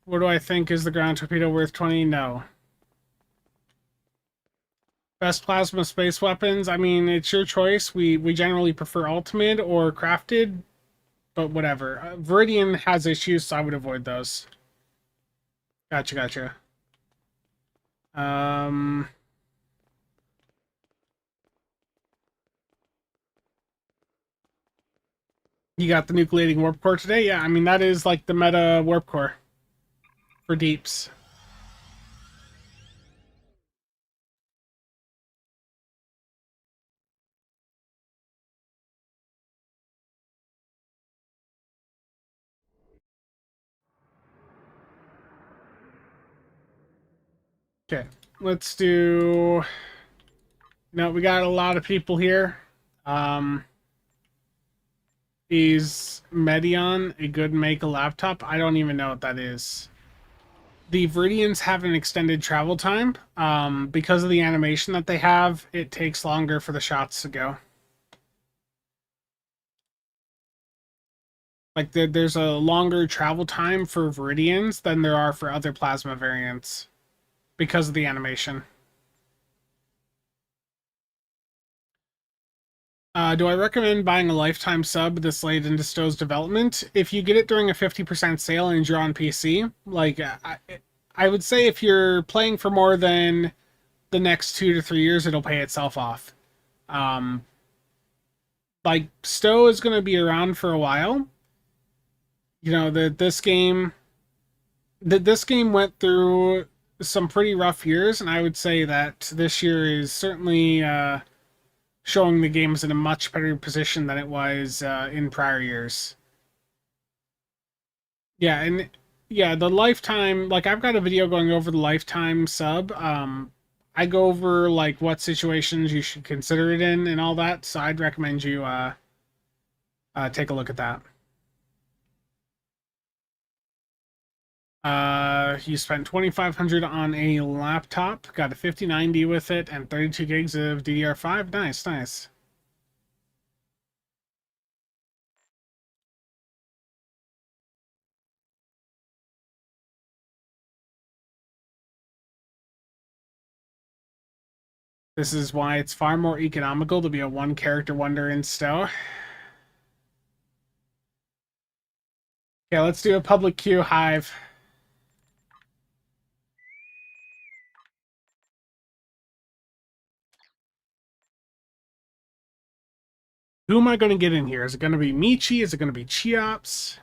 What do I think is the ground torpedo worth 20? No. Best plasma space weapons? I mean, it's your choice. We generally prefer ultimate or crafted, but whatever. Viridian has issues, so I would avoid those. Gotcha. Um, you got the nucleating warp core today? Yeah, I mean that is like the meta warp core for deeps. Okay, let's do. No, we got a lot of people here. Is Medion a good make a laptop? I don't even know what that is. The Viridians have an extended travel time. Because of the animation that they have, it takes longer for the shots to go. Like, there's a longer travel time for Viridians than there are for other plasma variants because of the animation. Do I recommend buying a lifetime sub this late into Stow's development? If you get it during a 50% sale and you're on PC, like, I would say if you're playing for more than the next 2 to 3 years, it'll pay itself off. Um, like, Stow is going to be around for a while. This game went through some pretty rough years, and I would say that this year is certainly showing the game's in a much better position than it was in prior years. Yeah, and yeah, the lifetime, like I've got a video going over the lifetime sub. I go over like what situations you should consider it in and all that. So I'd recommend you take a look at that. You spent 2,500 on a laptop, got a 5090 with it, and 32 gigs of DDR5. Nice, nice. This is why it's far more economical to be a one-character wonder in Stowe. Okay, let's do a public queue hive. Who am I going to get in here? Is it going to be Michi? Is it going to be Cheops?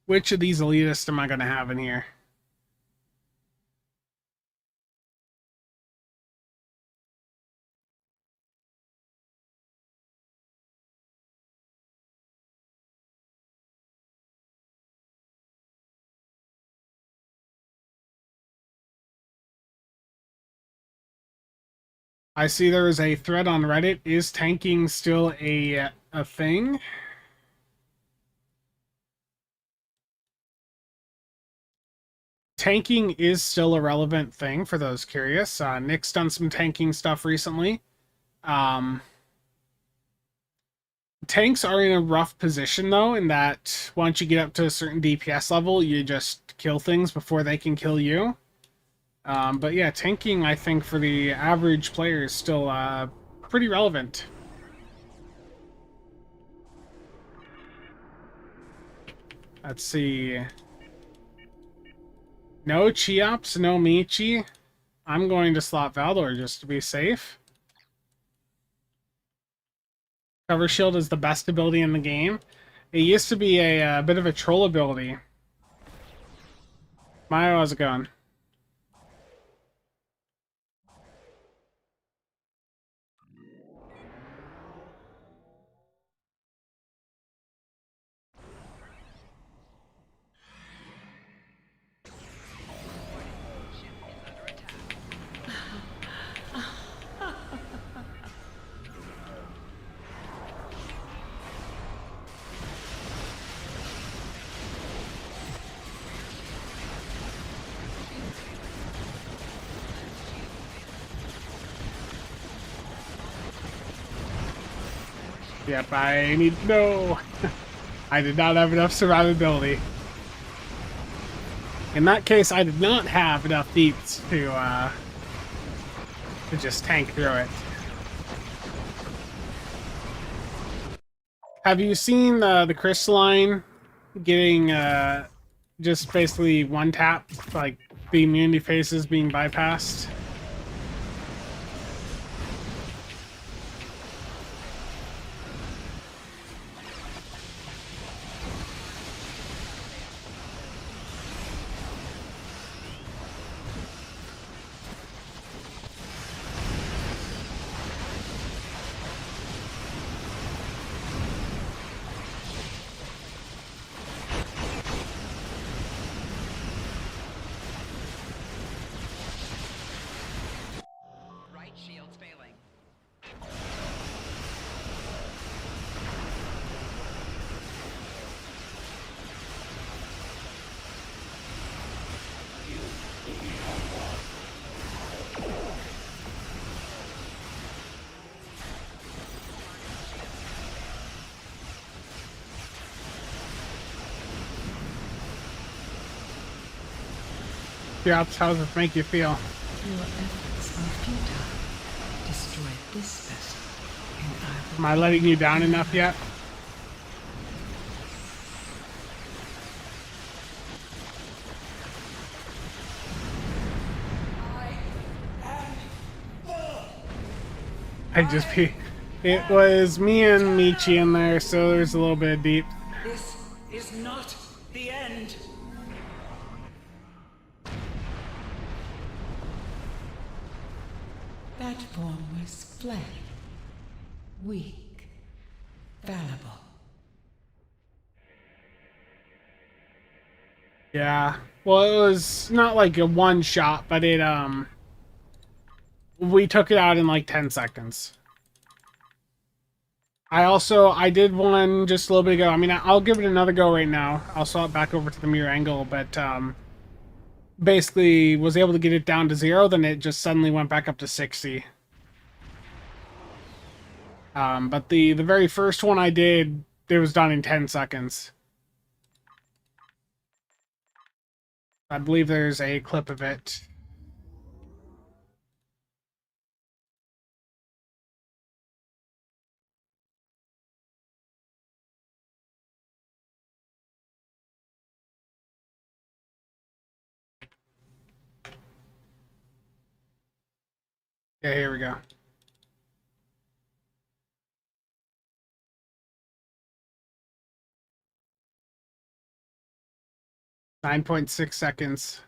Which of these elitists am I going to have in here? I see there is a thread on Reddit. Is tanking still a thing? Tanking is still a relevant thing for those curious. Nick's done some tanking stuff recently. Tanks are in a rough position, though, in that once you get up to a certain DPS level, you just kill things before they can kill you. But yeah, tanking, I think, for the average player is still pretty relevant. Let's see. No Cheops, no Michi. I'm going to slot Valdor just to be safe. Cover Shield is the best ability in the game. It used to be a bit of a troll ability. Mayo, how's it going? Yep, I need... No! I did not have enough survivability. In that case, I did not have enough deeps to just tank through it. Have you seen the Crystalline getting just basically one tap, like the immunity phases being bypassed? Yeah, how does it make you feel? Your efforts are futile. Destroy this vessel, and I will... Am I letting you down enough yet? It was me and Michi in there, so there's a little bit of deep. This is not the end. That form was fled. Weak. Fallible. Yeah. Well, it was not like a one shot, but it we took it out in like 10 seconds. I did one just a little bit ago. I mean, I'll give it another go right now. I'll swap back over to the mirror angle, but basically was able to get it down to 0, then it just suddenly went back up to 60. But the very first one I did, it was done in 10 seconds. I believe there's a clip of it. Yeah, here we go. .6 seconds.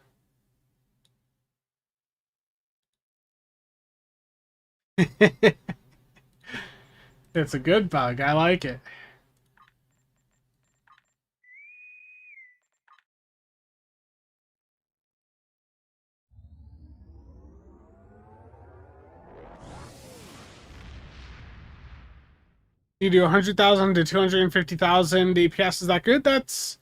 It's a good bug. I like it. You do 100,000 to 250,000 DPS. Is that good? That's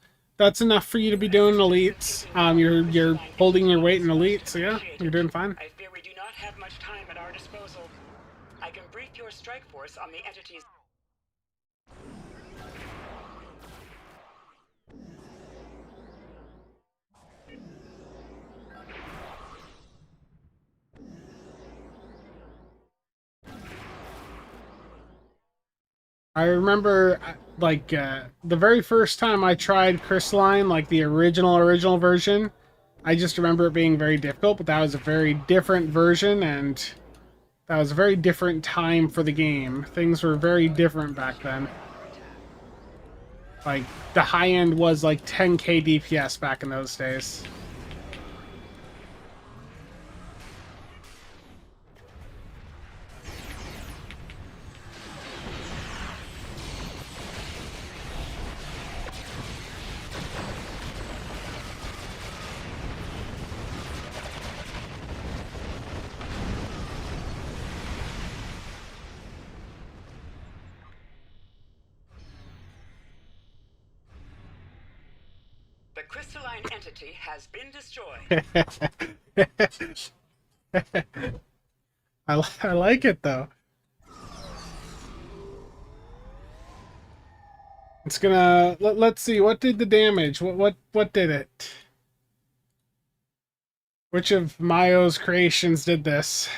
enough for you to be doing elites. You're holding your weight in elites, so yeah, you're doing fine. I fear we do not have much time at our disposal. I can brief your strike force on the entities. I remember, like, the very first time I tried Crystalline, like the original version, I just remember it being very difficult, but that was a very different version, and that was a very different time for the game. Things were very different back then. Like, the high end was like 10k DPS back in those days. The crystalline entity has been destroyed. I like it though. It's gonna let's see, what did the damage? What did it? Which of Mayo's creations did this?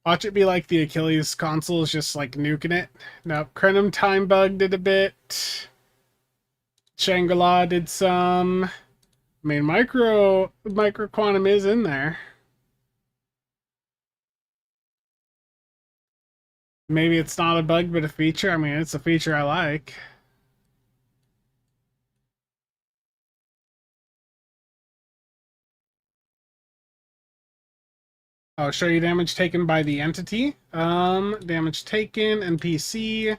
Watch it be like the Achilles console is just like nuking it. Nope. Crenum Time Bug did a bit. Shangri-La did some. I mean, micro quantum is in there. Maybe it's not a bug, but a feature. I mean, it's a feature I like. I'll show you damage taken by the entity. Damage taken, NPC.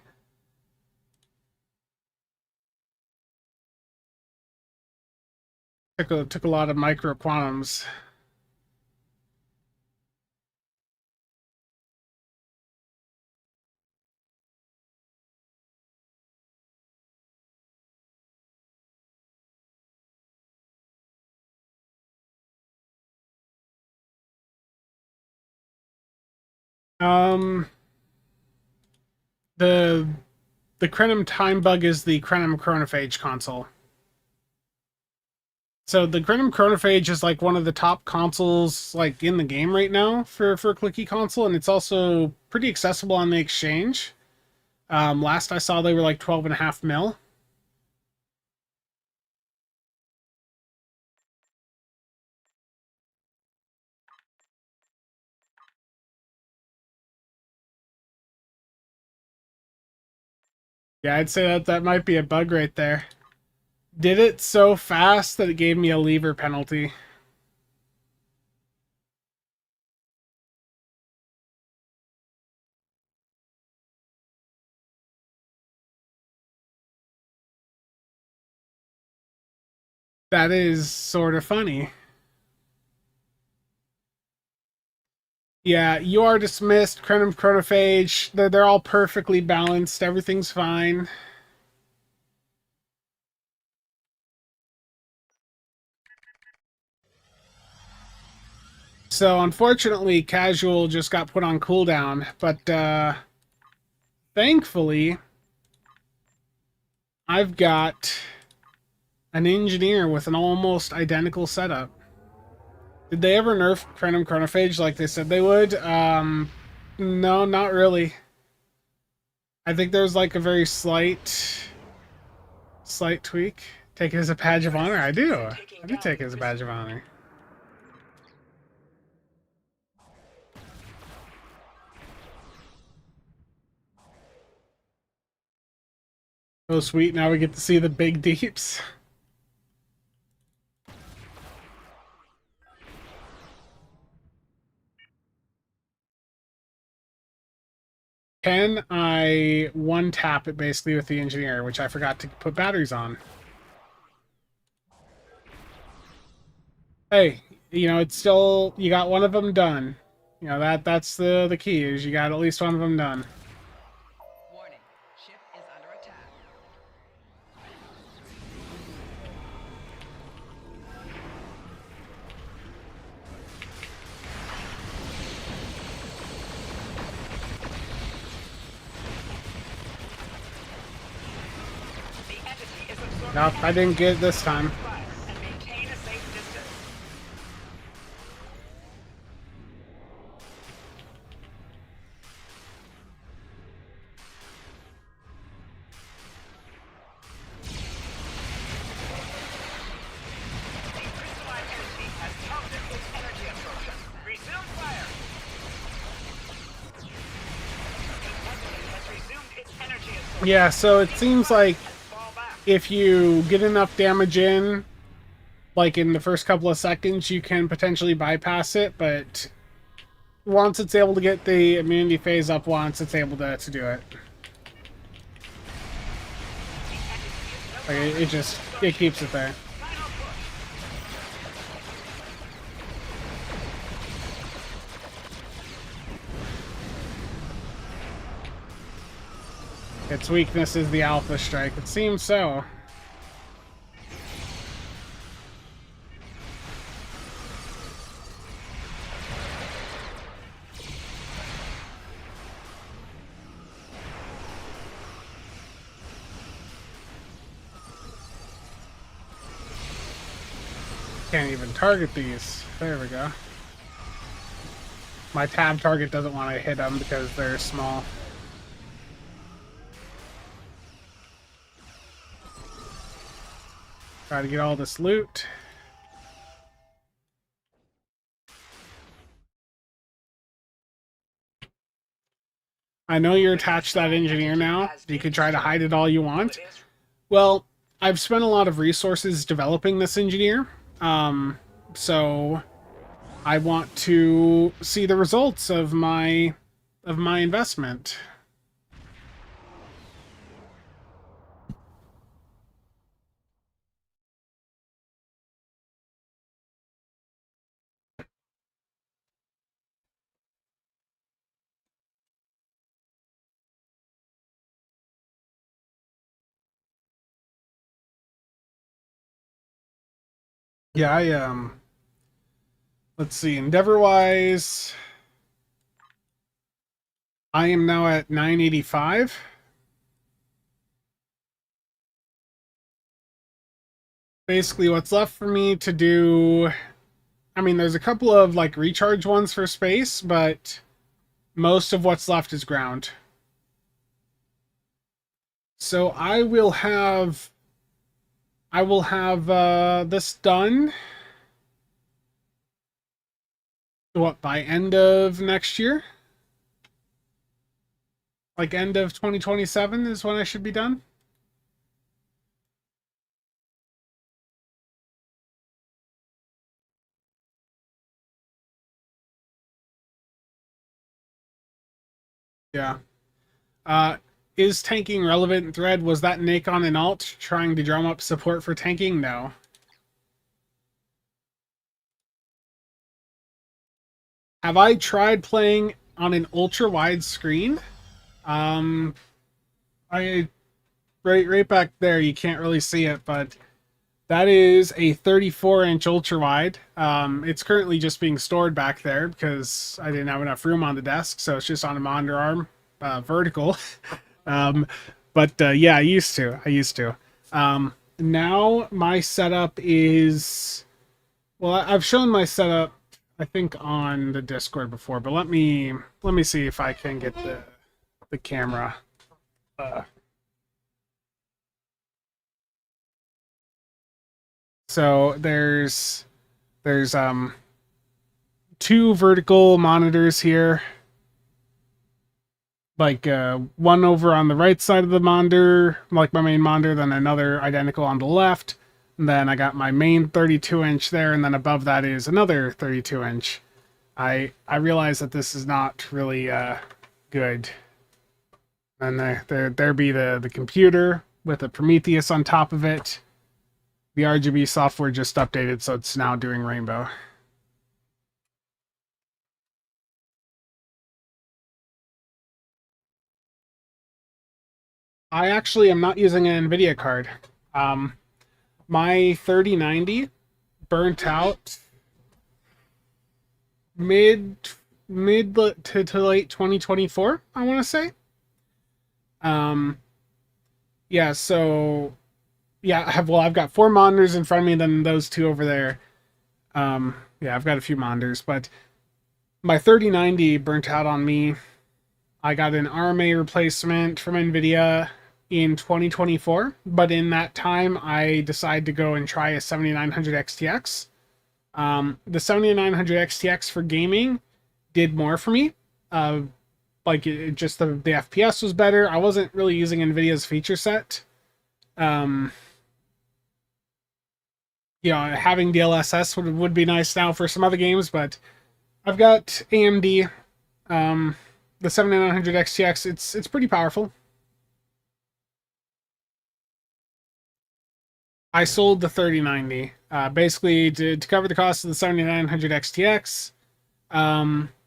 Took a lot of micro quantums. Um, the Crenum Time Bug is the Crenum Chronophage console. So the Crenum Chronophage is like one of the top consoles like in the game right now for a clicky console, and it's also pretty accessible on the exchange. Last I saw they were like 12.5 mil. Yeah, I'd say that might be a bug right there. Did it so fast that it gave me a lever penalty. That is sort of funny. Yeah, you are dismissed. Chronophage. They're all perfectly balanced. Everything's fine. So unfortunately, Casual just got put on cooldown, but thankfully, I've got an engineer with an almost identical setup. Did they ever nerf Chronophage like they said they would? No, not really. I think there's like a very slight tweak. Take it as a badge of honor? I do. I do take it as a badge of honor. Oh, sweet. Now we get to see the big deeps. Can I one-tap it basically with the engineer, which I forgot to put batteries on? Hey, you know, it's still, you got one of them done. You know, that's the key, is you got at least one of them done. Warning, ship is under attack. The entity is absorbing Nope, I didn't get it this time. fire and maintain a safe distance. The crystalline entity has halted its energy absorption. Resume fire. The entity has resumed its energy absorption. Yeah, so it seems like Fall back. if you get enough damage in, like in the first couple of seconds, you can potentially bypass it, but once it's able to get the immunity phase up once, it's able to do it. Like, it keeps it there. Final push. Its weakness is the Alpha Strike. It seems so. Can't even target these. There we go. My tab target doesn't want to hit them because they're small. Try to get all this loot. I know you're attached to that engineer now. You can try to hide it all you want. Well, I've spent a lot of resources developing this engineer. So I want to see the results of my investment. Yeah, let's see, endeavor-wise, I am now at 985. Basically, what's left for me to do... I mean, there's a couple of, like, recharge ones for space, but most of what's left is ground. So I will have this done. What, by end of next year? Like end of 2027 is when I should be done? Yeah. Is tanking relevant in Thread? Was that Nacon and Alt trying to drum up support for tanking? No. Have I tried playing on an ultra wide screen? I right back there, you can't really see it, but that is a 34-inch ultra wide. It's currently just being stored back there because I didn't have enough room on the desk, so it's just on a monitor arm, vertical. um, but yeah, I used to. Now my setup is, well, I've shown my setup, I think, on the Discord before, but let me see if I can get the camera. So there's two vertical monitors here, like one over on the right side of the monitor, like my main monitor, then another identical on the left. And then I got my main 32-inch there, and then above that is another 32-inch. I realize that this is not really good. And there be the computer with a Prometheus on top of it. The RGB software just updated, so it's now doing rainbow. I actually am not using an NVIDIA card. My 3090 burnt out mid to late 2024, I want to say. Yeah, so yeah, I've got 4 monitors in front of me, then those 2 over there. Yeah, I've got a few monitors, but my 3090 burnt out on me. I got an RMA replacement from NVIDIA in 2024, but in that time, I decided to go and try a 7900 XTX. The 7900 XTX for gaming did more for me. Like, just the FPS was better. I wasn't really using NVIDIA's feature set. You know, having DLSS would be nice now for some other games, but I've got AMD, the 7900 XTX. It's pretty powerful. I sold the 3090, basically to cover the cost of the 7900 XTX.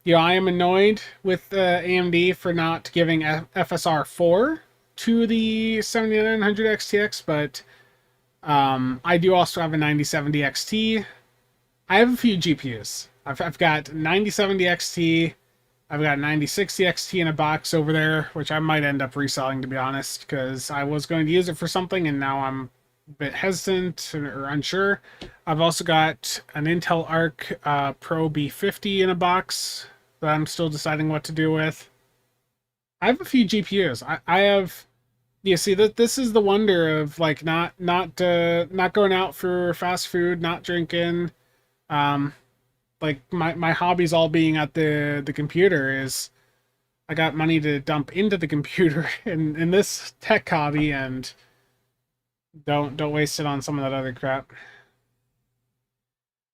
You know, I am annoyed with AMD for not giving FSR 4 to the 7900 XTX, but I do also have a 9070 XT. I have a few GPUs. I've got 9070 XT. I've got 9060 XT in a box over there, which I might end up reselling, to be honest, because I was going to use it for something, and now I'm a bit hesitant or unsure. I've also got an Intel Arc Pro B50 in a box that I'm still deciding what to do with. I have a few GPUs. I have. You see that this is the wonder of like not going out for fast food, not drinking. Like my hobbies all being at the computer is I got money to dump into the computer in this tech hobby, and don't waste it on some of that other crap.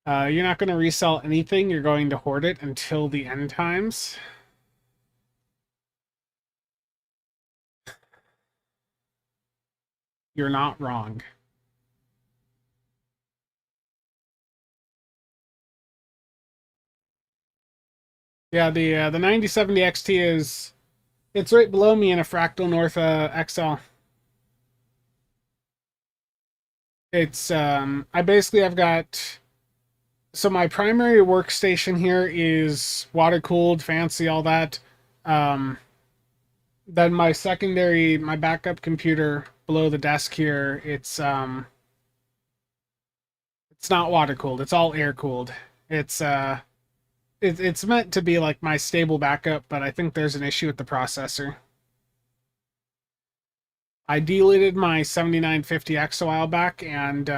You're not going to resell anything. You're going to hoard it until the end times. You're not wrong. Yeah, the 9070 XT it's right below me in a Fractal North XL. It's I basically have got, so my primary workstation here is water cooled, fancy, all that. Then my secondary, my backup computer below the desk here, it's not water cooled. It's all air cooled. It's meant to be like my stable backup, but I think there's an issue with the processor. I deleted my 7950X a while back, and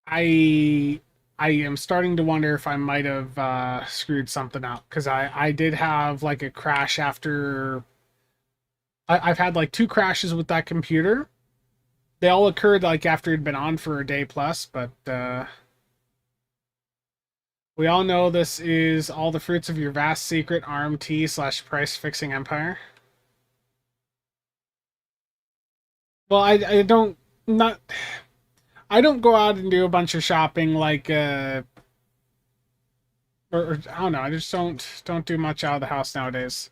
I am starting to wonder if I might have screwed something up, because I did have like a crash after. I've had like 2 crashes with that computer. They all occurred like after it'd been on for a day plus, but we all know this is all the fruits of your vast secret RMT/price fixing empire. Well, I don't I don't go out and do a bunch of shopping like or I don't know. I just don't do much out of the house nowadays.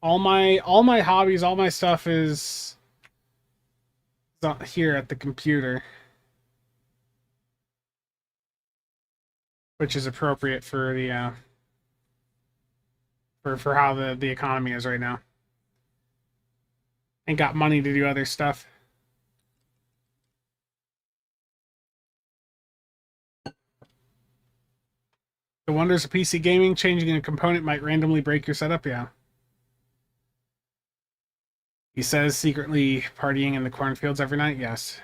All my hobbies, all my stuff is not here at the computer, which is appropriate for the for how the economy is right now. Ain't got money to do other stuff. The wonders of PC gaming, changing a component might randomly break your setup, yeah. He says secretly partying in the cornfields every night, yes.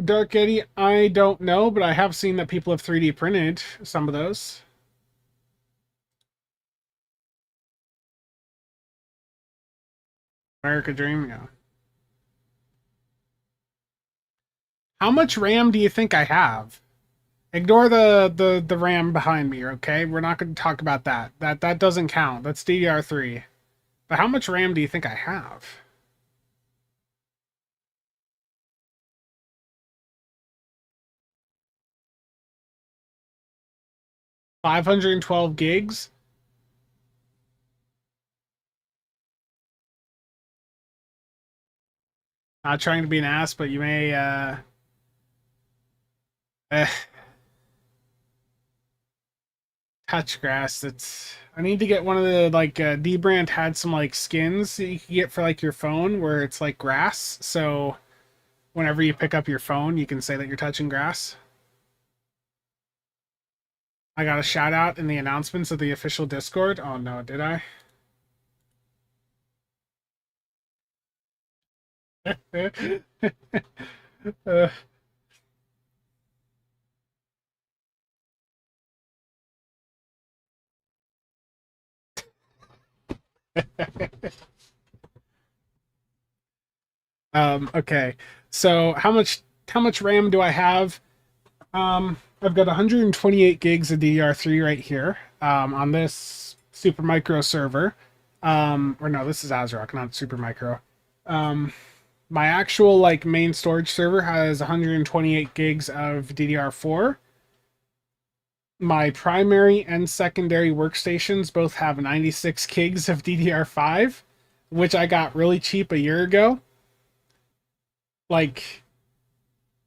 Dark Eddie, I don't know, but I have seen that people have 3D printed some of those. America Dream, yeah. How much RAM do you think I have? Ignore the RAM behind me, okay? We're not going to talk about that. That doesn't count. That's DDR3. But how much RAM do you think I have? $512 gigs? Not trying to be an ass, but you may eh, touch grass. That's I need to get one of the like D brand had some like skins that you can get for like your phone where it's like grass. So whenever you pick up your phone, you can say that you're touching grass. I got a shout out in the announcements of the official Discord. Oh no, did I? uh, okay. So how much RAM do I have? I've got 128 gigs of DDR3 right here on this Supermicro server. Or no, this is ASRock, not Supermicro. Um, my actual like main storage server has 128 gigs of DDR4. My primary and secondary workstations both have 96 gigs of DDR5, which I got really cheap a year ago. Like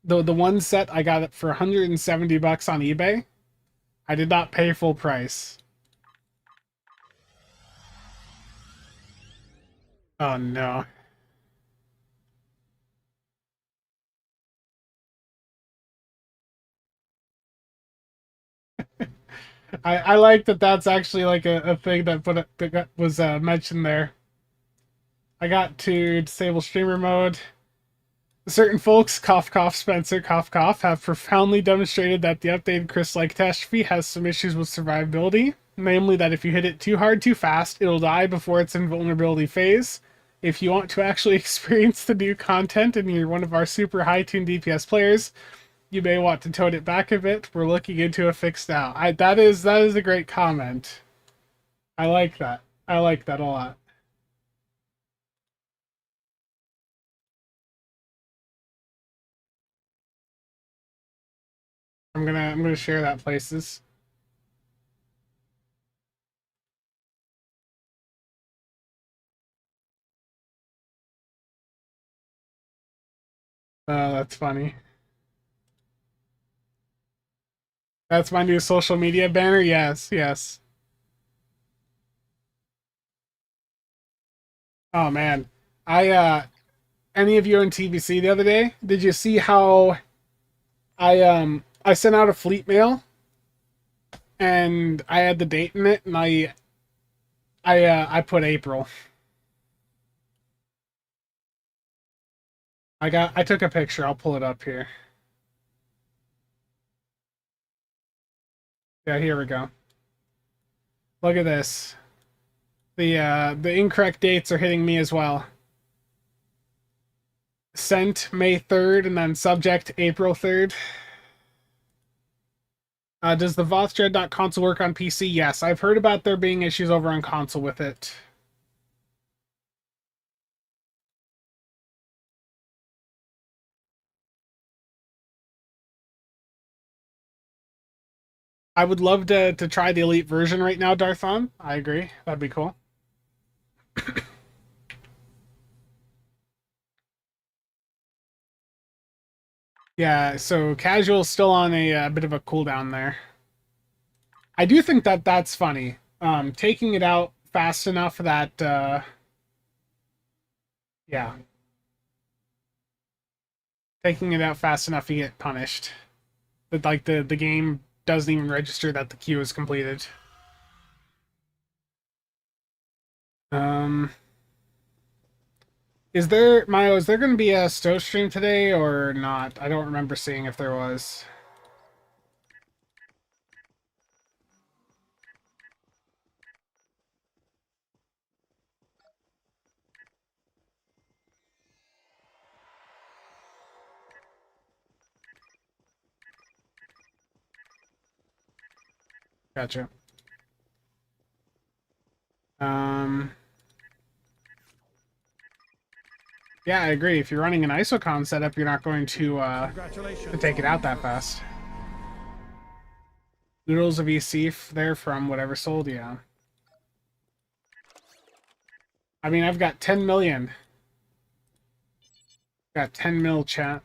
the one set I got it for 170 bucks on eBay. I did not pay full price. Oh no. I like that that's actually like a thing that was mentioned there. I got to disable streamer mode. Certain folks, cough cough Spencer, cough cough, have profoundly demonstrated that the updated Crystalline catastrophe has some issues with survivability. Namely, that if you hit it too hard too fast, it'll die before its invulnerability phase. If you want to actually experience the new content and you're one of our super high tuned DPS players, you may want to tone it back a bit. We're looking into a fix now. That is a great comment. I like that. I like that a lot. I'm gonna share that places. That's funny. That's my new social media banner. Yes, yes. Oh man. I any of you on TBC the other day, did you see how I sent out a fleet mail and I had the date in it and I put April. I took a picture. I'll pull it up here. Yeah, here we go. Look at this. The incorrect dates are hitting me as well. Sent May 3rd and then subject April 3rd. Does the Voth Dreadnought console work on PC? Yes, I've heard about there being issues over on console with it. I would love to try the Elite version right now, Darthon. I agree. That'd be cool. Yeah, so Casual's still on a bit of a cooldown there. I do think that that's funny. Taking it out fast enough that, yeah. Taking it out fast enough to get punished. That, like, the game doesn't even register that the queue is completed. Is there, Mayo, is there going to be a Stowe stream today or not? I don't remember seeing if there was. Gotcha. Yeah, I agree. If you're running an ISOCON setup, you're not going to take it out that fast. Noodles of EC there from whatever sold, yeah. I mean, I've got 10 million. Got 10 mil chat.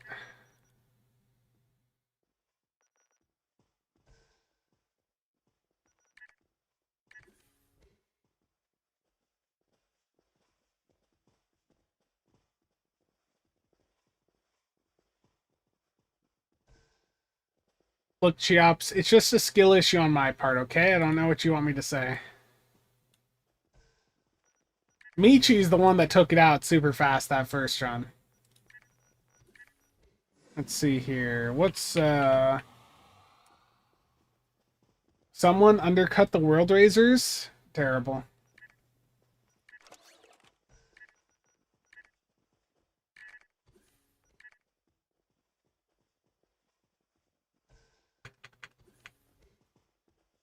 Look, Chiops, it's just a skill issue on my part, okay? I don't know what you want me to say. Michi's the one that took it out super fast that first run. Let's see here. What's, someone undercut the World Razors? Terrible.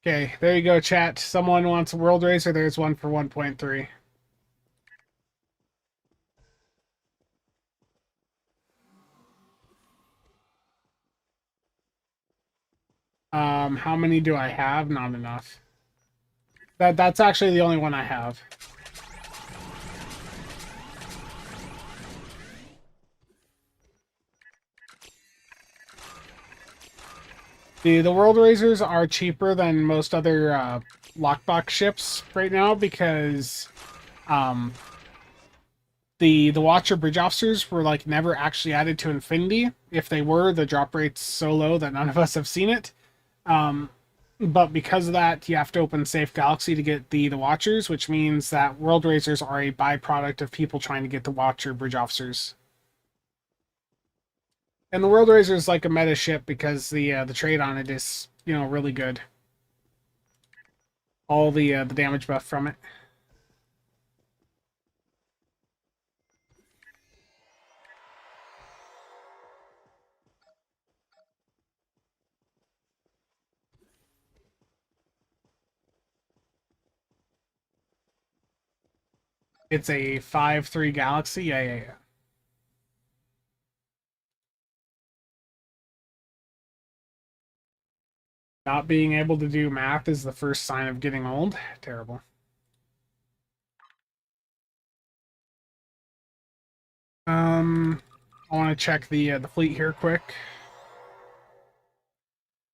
Okay, there you go, chat. Someone wants a World Racer. There's one for 1.3. How many do I have? Not enough. That's actually the only one I have. The World Razors are cheaper than most other lockbox ships right now because the Watcher Bridge Officers were like never actually added to Infinity. If they were, the drop rate's so low that none of us have seen it. But because of that, you have to open Safe Galaxy to get the Watchers, which means that World Razors are a byproduct of people trying to get the Watcher Bridge Officers. And the World Razor is like a meta ship because the trade on it is, you know, really good. All the damage buff from it. It's a 5-3 Galaxy. Yeah. Not being able to do math is the first sign of getting old. Terrible. I want to check the fleet here quick.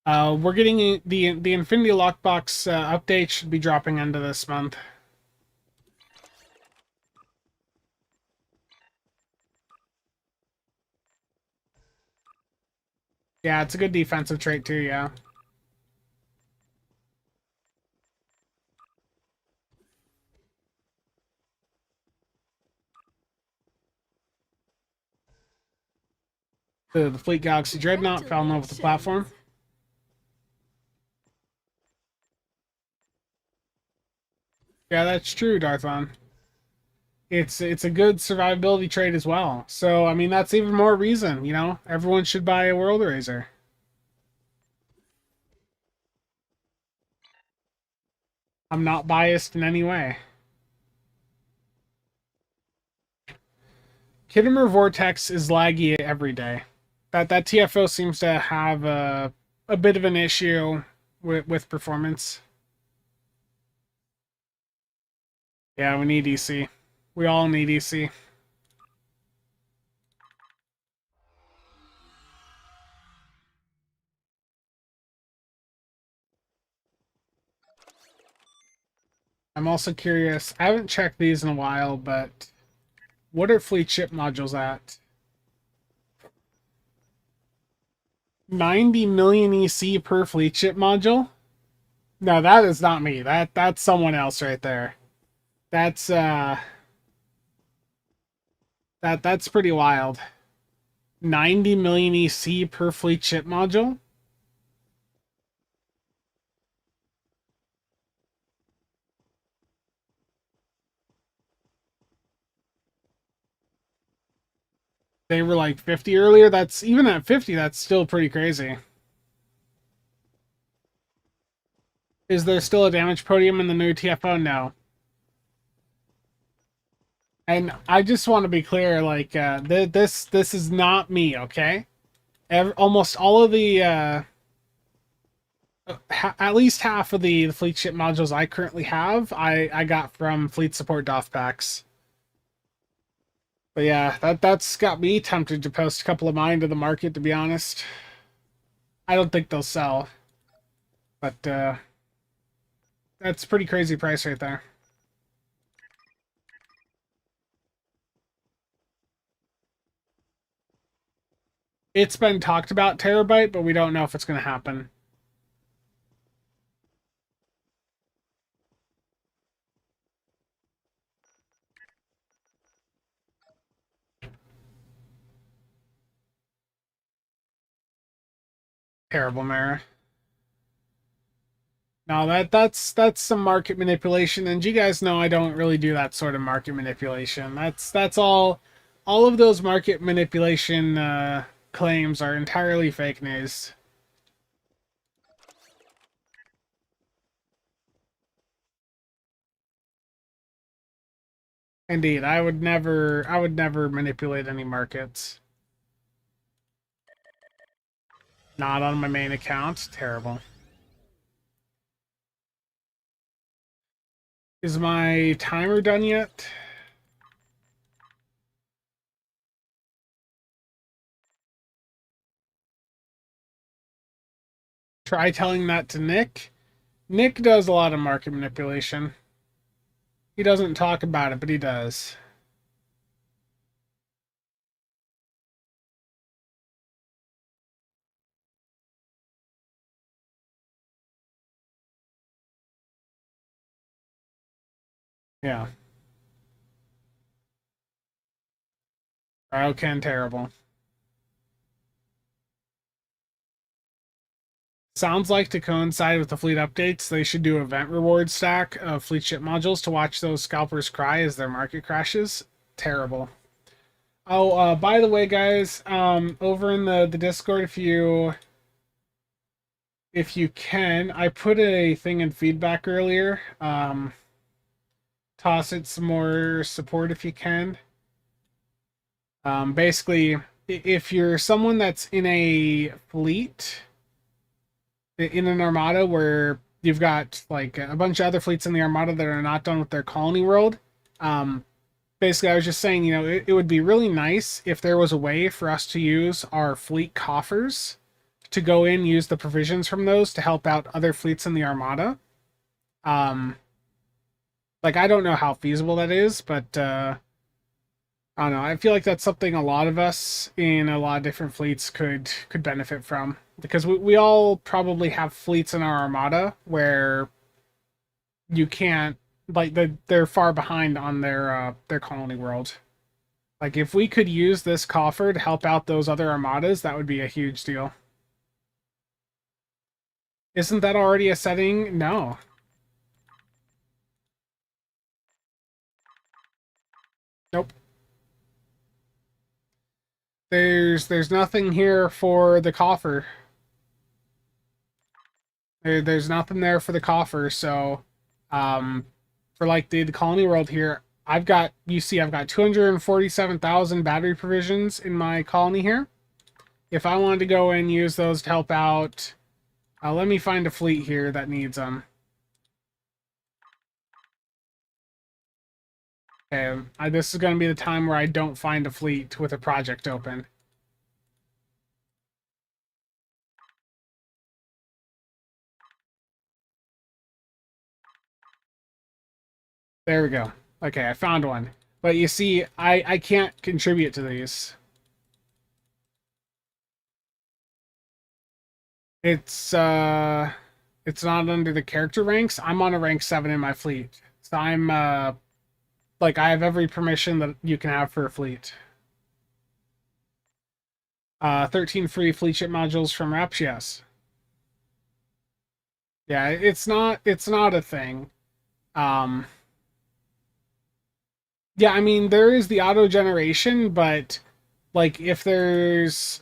We're getting the Infinity Lockbox update should be dropping into this month. Yeah, it's a good defensive trait too, yeah. The Fleet Galaxy Dreadnought fell in love with the platform. Yeah, that's true, Darthon. It's a good survivability trait as well. So, I mean, that's even more reason, you know? Everyone should buy a World Razor. I'm not biased in any way. Kittimer Vortex is laggy every day. That TFO seems to have a bit of an issue with performance. Yeah, we need EC. We all need EC. I'm also curious. I haven't checked these in a while, but what are fleet ship modules at? 90 million EC per fleet ship module? No, that is not me. That's someone else right there. That's that's pretty wild. 90 million EC per fleet ship module? They were like 50 earlier. That's even at 50, that's still pretty crazy. Is there still a damage podium in the new TFO? No. And I just want to be clear, like this is not me, okay? Almost all of the at least half of the fleet ship modules I currently have, I got from fleet support DOF packs. But yeah, that's got me tempted to post a couple of mine to the market, to be honest. I don't think they'll sell. But that's a pretty crazy price right there. It's been talked about Terabyte, but we don't know if it's going to happen. Terrible mirror. No, that's some market manipulation, and you guys know I don't really do that sort of market manipulation. That's all of those market manipulation claims are entirely fake news. Indeed, I would never manipulate any markets. Not on my main account. Terrible. Is my timer done yet? Try telling that to Nick. Nick does a lot of market manipulation. He doesn't talk about it, but he does. Yeah. Ken, terrible. Sounds like to coincide with the fleet updates, they should do event reward stack of fleet ship modules to watch those scalpers cry as their market crashes. Terrible. Oh, by the way, guys, over in the Discord, if you can, I put a thing in feedback earlier. Toss it some more support if you can. Basically, if you're someone that's in a fleet, in an armada where you've got like a bunch of other fleets in the armada that are not done with their colony world, basically I was just saying, it would be really nice if there was a way for us to use our fleet coffers to go in, use the provisions from those to help out other fleets in the armada. Like, I don't know how feasible that is, but I don't know. I feel like that's something a lot of us in a lot of different fleets could benefit from, because we all probably have fleets in our armada where you can't, like, they're far behind on their colony world. Like, if we could use this coffer to help out those other armadas, that would be a huge deal. Isn't that already a setting? No. Nope. There's nothing here for the coffer. There's nothing there for the coffer, so For like the colony world here, I've got 247,000 battery provisions in my colony here. If I wanted to go and use those to help out, let me find a fleet here that needs them. Okay, this is going to be the time where I don't find a fleet with a project open. There we go. Okay, I found one. But you see, I can't contribute to these. It's not under the character ranks. I'm on a rank 7 in my fleet. So I'm like I have every permission that you can have for a fleet. 13 free fleet ship modules from Reps, yes. Yeah, it's not a thing. Yeah, I mean there is the auto generation, but like if there's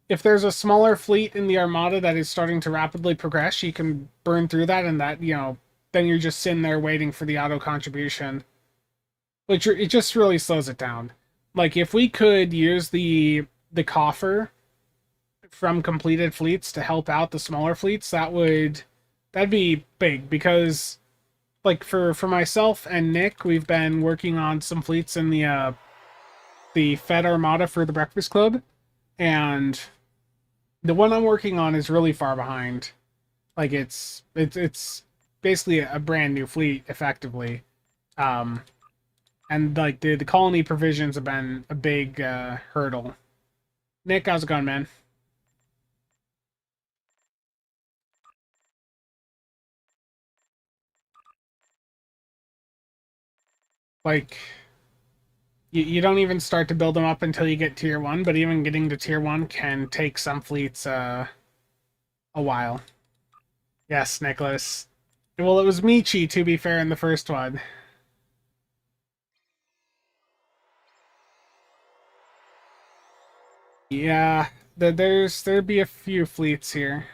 a smaller fleet in the armada that is starting to rapidly progress, you can burn through that, and that, then you're just sitting there waiting for the auto contribution, which it just really slows it down. Like if we could use the coffer from completed fleets to help out the smaller fleets, that'd be big, because like for myself and Nick, we've been working on some fleets in the Fed Armada for the Breakfast Club, and the one I'm working on is really far behind. Like it's basically a brand new fleet, effectively. And like the colony provisions have been a big hurdle. Nick, how's it going, man? Like you don't even start to build them up until you get tier 1, but even getting to tier 1 can take some fleets a while. Yes, Nicholas. Well, it was Michi, to be fair, in the first one. Yeah, there'd be a few fleets here.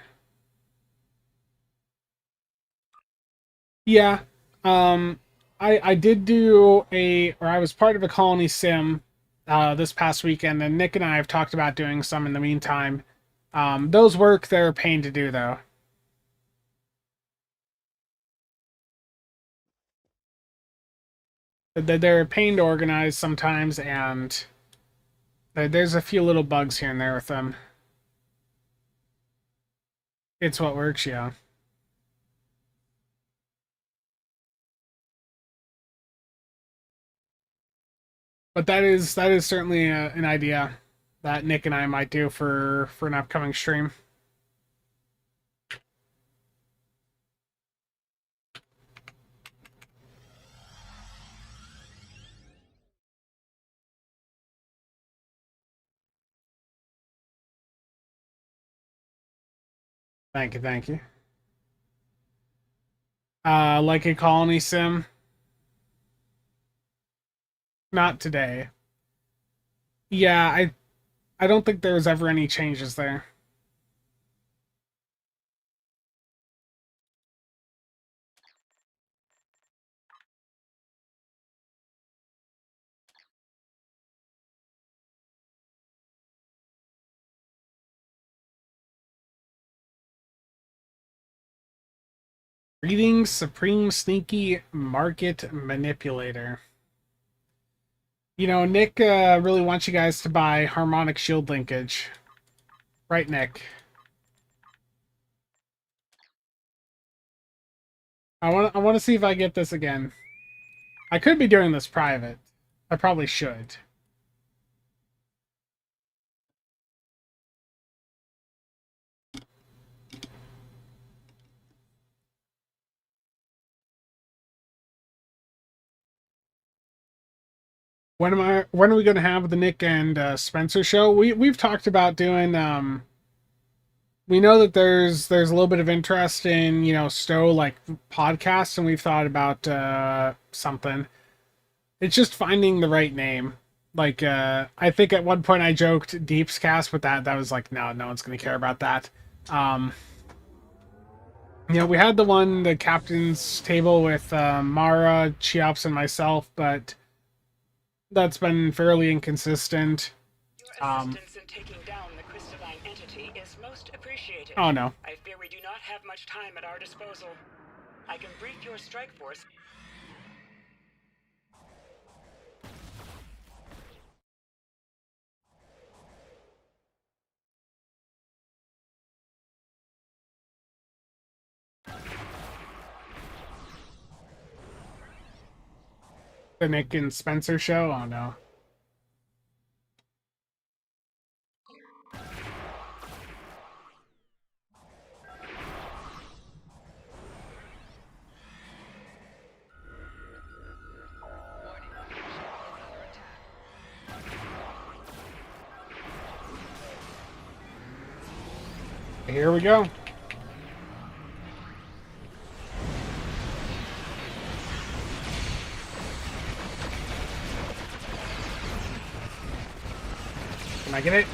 Yeah, I did I was part of a colony sim this past weekend, and Nick and I have talked about doing some in the meantime. Those work, they're a pain to do though. They're a pain to organize sometimes, and there's a few little bugs here and there with them. It's what works, yeah. But that is certainly an idea that Nick and I might do for an upcoming stream. Thank you, thank you. Like a colony sim? Not today. Yeah, I don't think there was ever any changes there. Greetings, Supreme Sneaky Market Manipulator. Nick really wants you guys to buy Harmonic Shield Linkage. Right, Nick? I want to see if I get this again. I could be doing this private. I probably should. When are we going to have the Nick and Spencer show? We've talked about doing we know that there's a little bit of interest in, Stowe like podcasts, and we've thought about something. It's just finding the right name. Like I think at one point I joked Deep's Cast, but that was like no one's going to care about that. Yeah, we had the captain's table with Mara, Cheops, and myself, but that's been fairly inconsistent. Your assistance in taking down the crystalline entity is most appreciated. Oh no. I fear we do not have much time at our disposal. I can brief your strike force. The Nick and Spencer show? Oh no. Warning, ship is under attack. Here we go. Can I get it?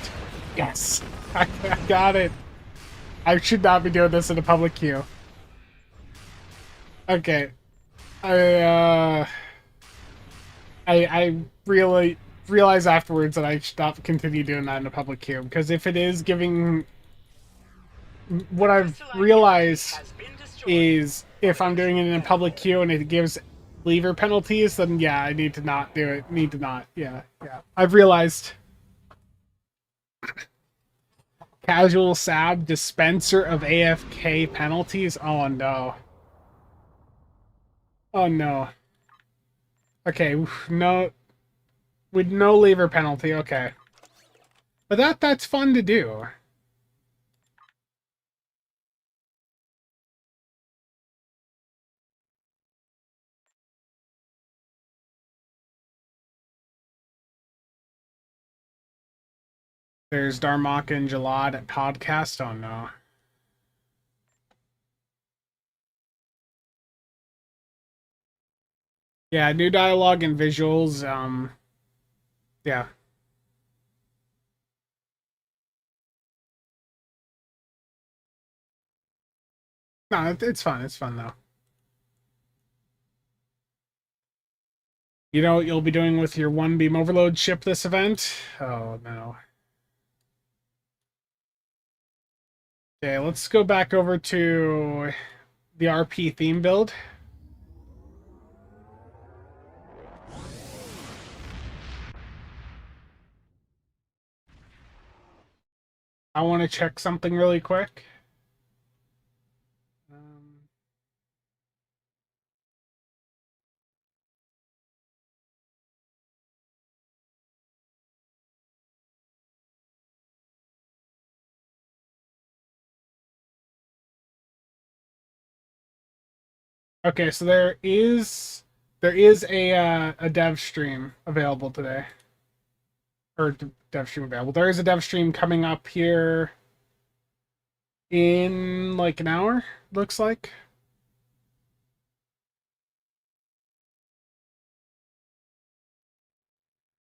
Yes. I got it. I should not be doing this in a public queue. Okay. I really realize afterwards that I should not continue doing that in a public queue, because if it is giving, what I've realized is if I'm doing it in a public queue and it gives lever penalties, then yeah, I need to not do it. Need to not. Yeah. I've realized. CasualSAB dispenser of AFK penalties. Oh no. Oh no. Okay, no, with no lever penalty. Okay, but that's fun to do. There's Darmok and Jalad at podcast. Oh no. Yeah, new dialogue and visuals. Yeah. No, it's fun. It's fun though. You know what you'll be doing with your one beam overload ship this event? Oh no. Okay, let's go back over to the RP theme build. I want to check something really quick. Okay, so there is a dev stream available today, or dev stream available. There is a dev stream coming up here in like an hour. Looks like.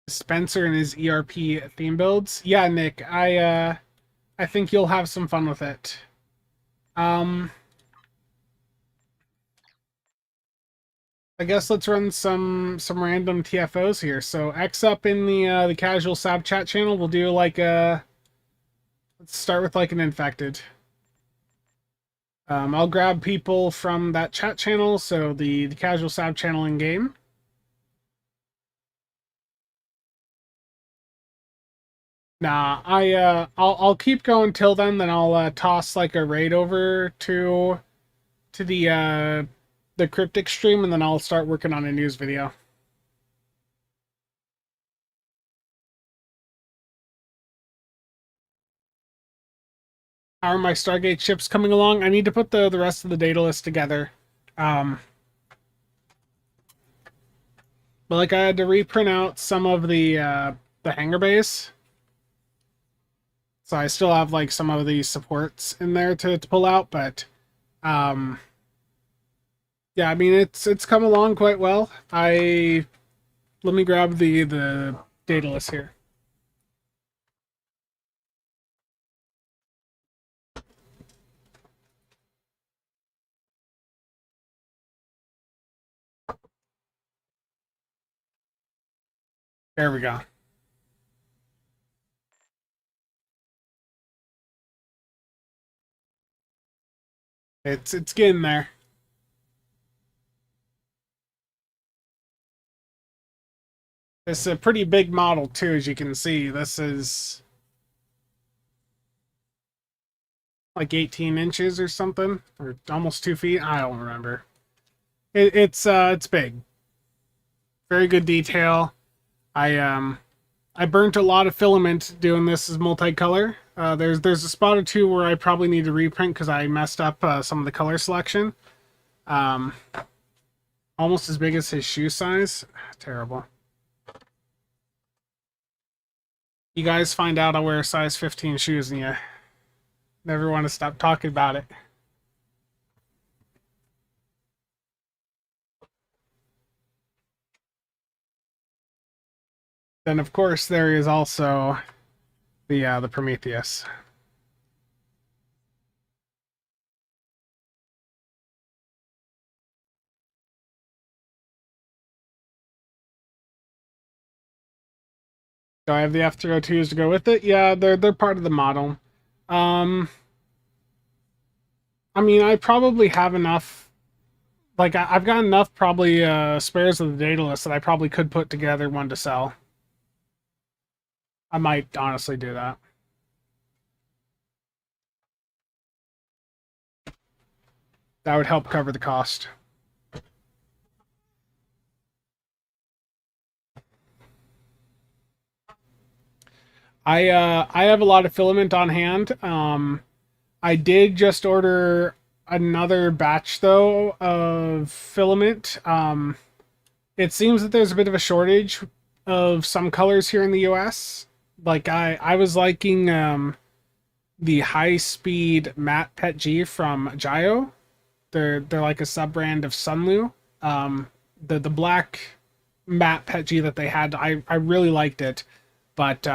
Spencer and his ERP theme builds. Yeah, Nick, I think you'll have some fun with it. I guess let's run some random TFOs here. So X up in the CasualSAB chat channel. We'll do like let's start with like an infected. I'll grab people from that chat channel, so the CasualSAB channel in game. Nah, I'll keep going till then I'll toss like a raid over to the cryptic stream, and then I'll start working on a news video. How are my Stargate ships coming along? I need to put the rest of the data list together. But like I had to reprint out some of the hangar bays. So I still have like some of the supports in there to pull out, but yeah, I mean it's come along quite well. Let me grab the data list here. There we go. It's getting there. It's a pretty big model too, as you can see. This is like 18 inches or something, or almost 2 feet. I don't remember. It's big. Very good detail. I burnt a lot of filament doing this as multicolor. There's a spot or two where I probably need to reprint because I messed up some of the color selection. Almost as big as his shoe size. Terrible. You guys find out I wear size 15 shoes and you never want to stop talking about it. Then of course there is also the Prometheus. Do I have the F302s to go with it? Yeah, they're part of the model. I mean, I probably have enough. Like, I've got enough probably spares of the data list that I probably could put together one to sell. I might honestly do that. That would help cover the cost. I have a lot of filament on hand. I did just order another batch though of filament. It seems that there's a bit of a shortage of some colors here in the US. Like I was liking the high speed matte PET G from Gio. They're like a sub brand of Sunlu. The black matte PET G that they had, I really liked it, but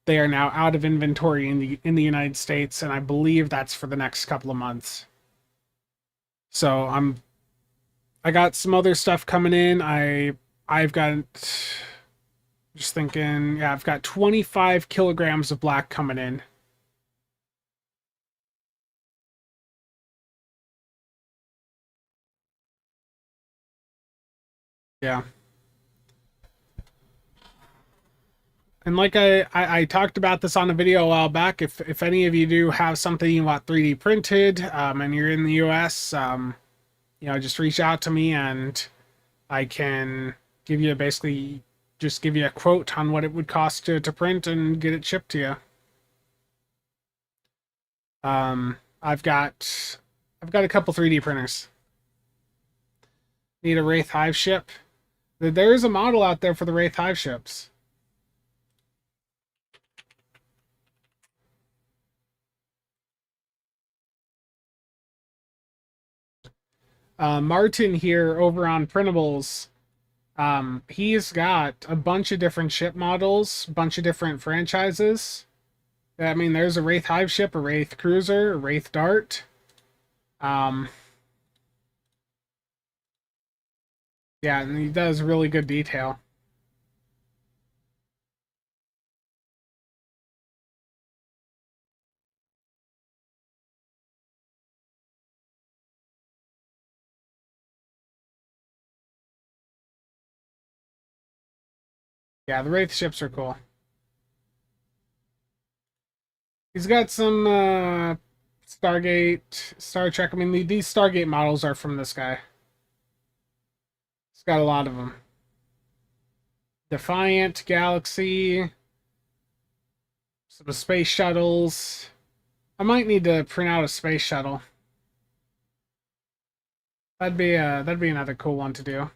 they are now out of inventory in the United States, and I believe that's for the next couple of months. So I got some other stuff coming in. I've got, just thinking, yeah, I've got 25 kilograms of black coming in. Yeah. And like I talked about this on a video a while back, if any of you do have something you want 3D printed, and you're in the US, you know, just reach out to me and I can give you basically just give you a quote on what it would cost to print and get it shipped to you. I've got a couple 3D printers. Need a Wraith Hive ship? There is a model out there for the Wraith Hive ships. Martin here over on Printables, he's got a bunch of different ship models, bunch of different franchises. I mean, there's a Wraith Hive ship, a Wraith Cruiser, a Wraith Dart. Yeah, and he does really good detail. Yeah, the Wraith ships are cool. He's got some Stargate, Star Trek. I mean, these Stargate models are from this guy. He's got a lot of them. Defiant, Galaxy, some space shuttles. I might need to print out a space shuttle. That'd be another cool one to do.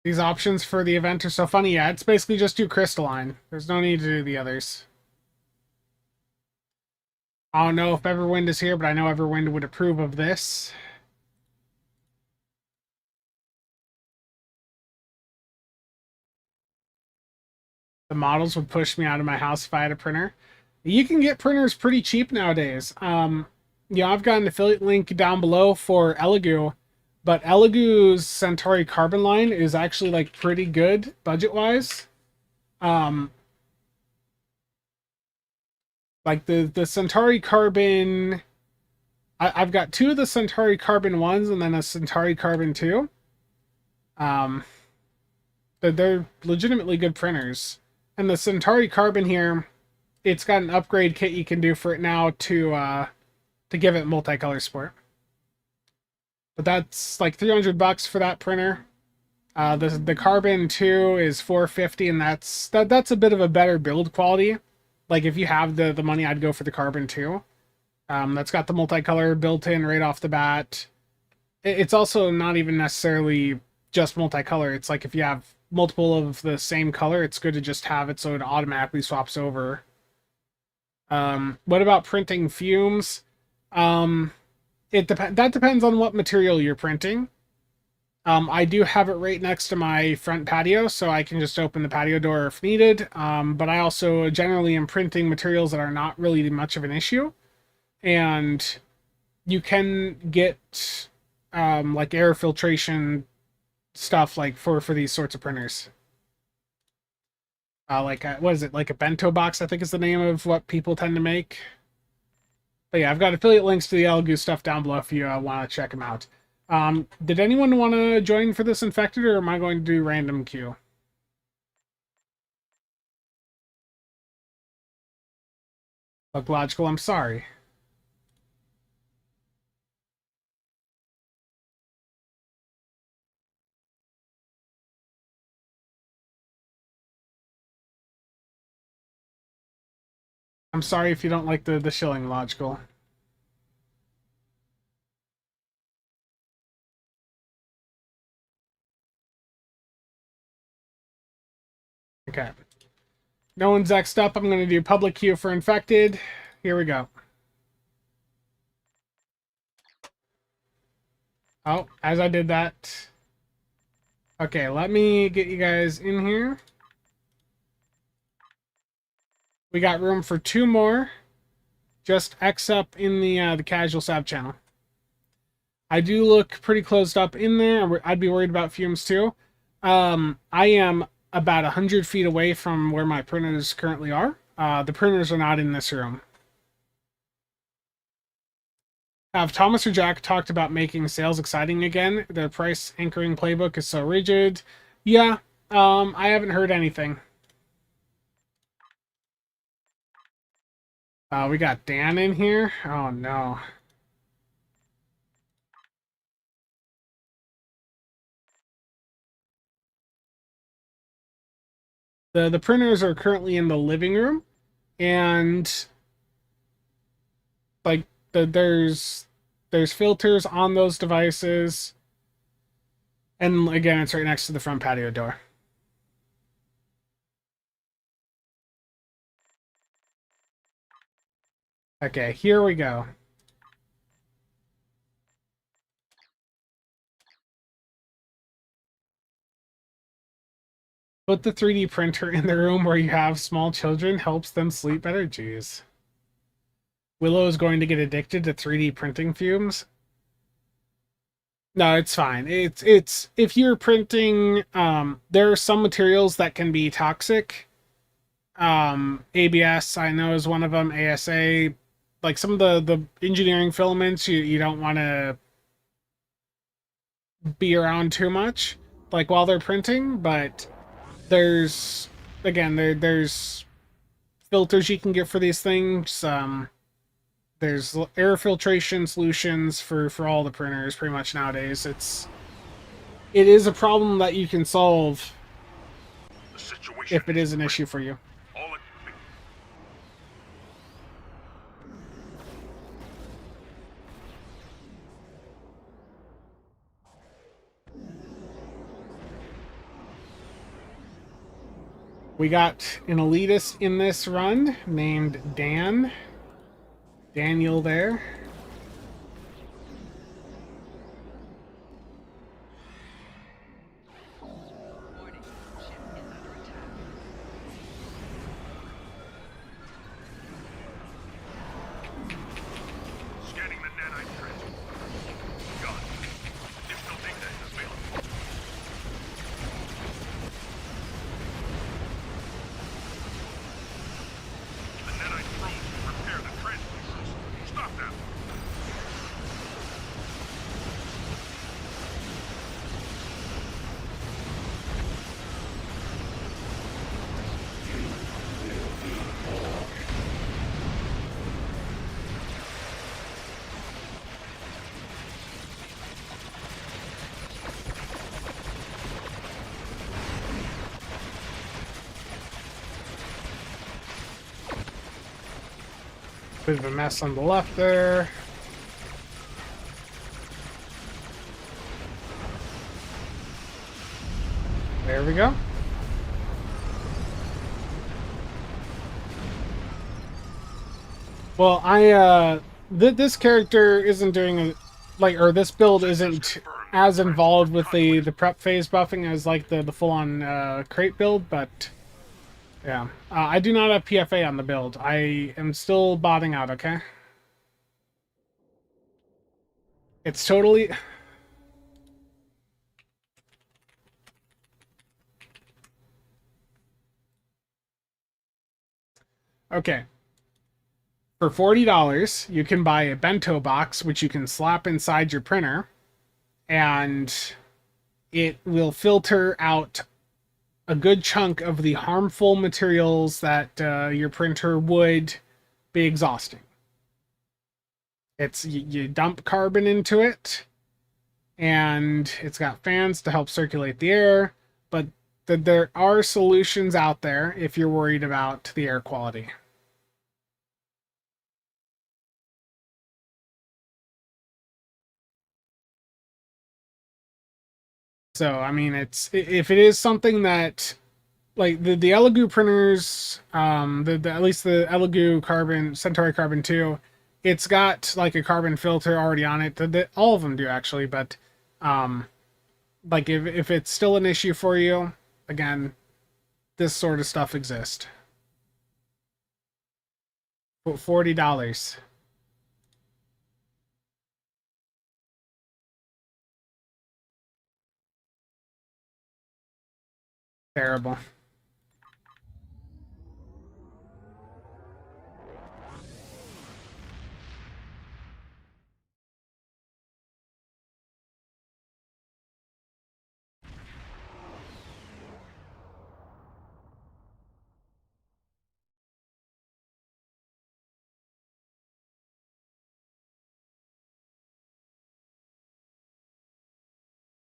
These options for the event are so funny. Yeah, it's basically just do Crystalline. There's no need to do the others. I don't know if Everwind is here, but I know Everwind would approve of this. The models would push me out of my house if I had a printer. You can get printers pretty cheap nowadays. I've got an affiliate link down below for Elegoo, but Elegoo's Centauri Carbon line is actually like pretty good budget-wise. Like the Centauri Carbon, I've got two of the Centauri Carbon 1s and then a Centauri Carbon 2. They're legitimately good printers. And the Centauri Carbon here, it's got an upgrade kit you can do for it now to give it multicolor support. But that's like $300 for that printer. The Carbon 2 is $450, and that's a bit of a better build quality. Like if you have the money, I'd go for the Carbon 2. That's got the multicolor built in right off the bat. It's also not even necessarily just multicolor. It's like if you have multiple of the same color, it's good to just have it so it automatically swaps over. What about printing fumes? That depends on what material you're printing. I do have it right next to my front patio, so I can just open the patio door if needed. But I also generally am printing materials that are not really much of an issue. And you can get like air filtration stuff like for these sorts of printers. What is it? Like a bento box, I think is the name of what people tend to make. But yeah, I've got affiliate links to the Elegoo stuff down below if you want to check them out. Did anyone want to join for this infected, or am I going to do random queue? Look logical, I'm sorry. I'm sorry if you don't like the shilling logical. Okay. No one's X'd up. I'm going to do public queue for infected. Here we go. Oh, as I did that. Okay, let me get you guys in here. We got room for 2 more. Just X up in the CasualSAB channel. I do look pretty closed up in there. I'd be worried about fumes too. I am about 100 feet away from where my printers currently are. The printers are not in this room. Have Thomas or Jack talked about making sales exciting again? Their price anchoring playbook is so rigid. Yeah, I haven't heard anything. We got Dan in here. Oh no. The printers are currently in the living room, and like there's filters on those devices, and again, it's right next to the front patio door. Okay, here we go. Put the 3D printer in the room where you have small children, helps them sleep better. Jeez. Willow is going to get addicted to 3D printing fumes. No, it's fine. It's if you're printing, there are some materials that can be toxic. ABS, I know, is one of them. ASA, like some of the engineering filaments, you don't want to be around too much, like while they're printing. But there's there's filters you can get for these things. There's air filtration solutions for all the printers pretty much nowadays. It is a problem that you can solve if it is an issue for you. We got an elitist in this run named Dan. Daniel there. Warning, ship is under attack. Bit of a mess on the left there. There we go. Well, this character isn't doing or this build isn't as involved with the prep phase buffing as like the full-on crate build, but yeah. I do not have PFA on the build. I am still botting out, okay? It's totally... Okay. For $40, you can buy a bento box, which you can slap inside your printer, and it will filter out a good chunk of the harmful materials that your printer would be exhausting. You dump carbon into it, and it's got fans to help circulate the air, but there are solutions out there if you're worried about the air quality. So, I mean, if it is something that, like, the Elegoo printers, at least the Elegoo Carbon, Centauri Carbon 2, it's got, like, a carbon filter already on it. All of them do, actually, but, like, if it's still an issue for you, again, this sort of stuff exists. $40. Terrible.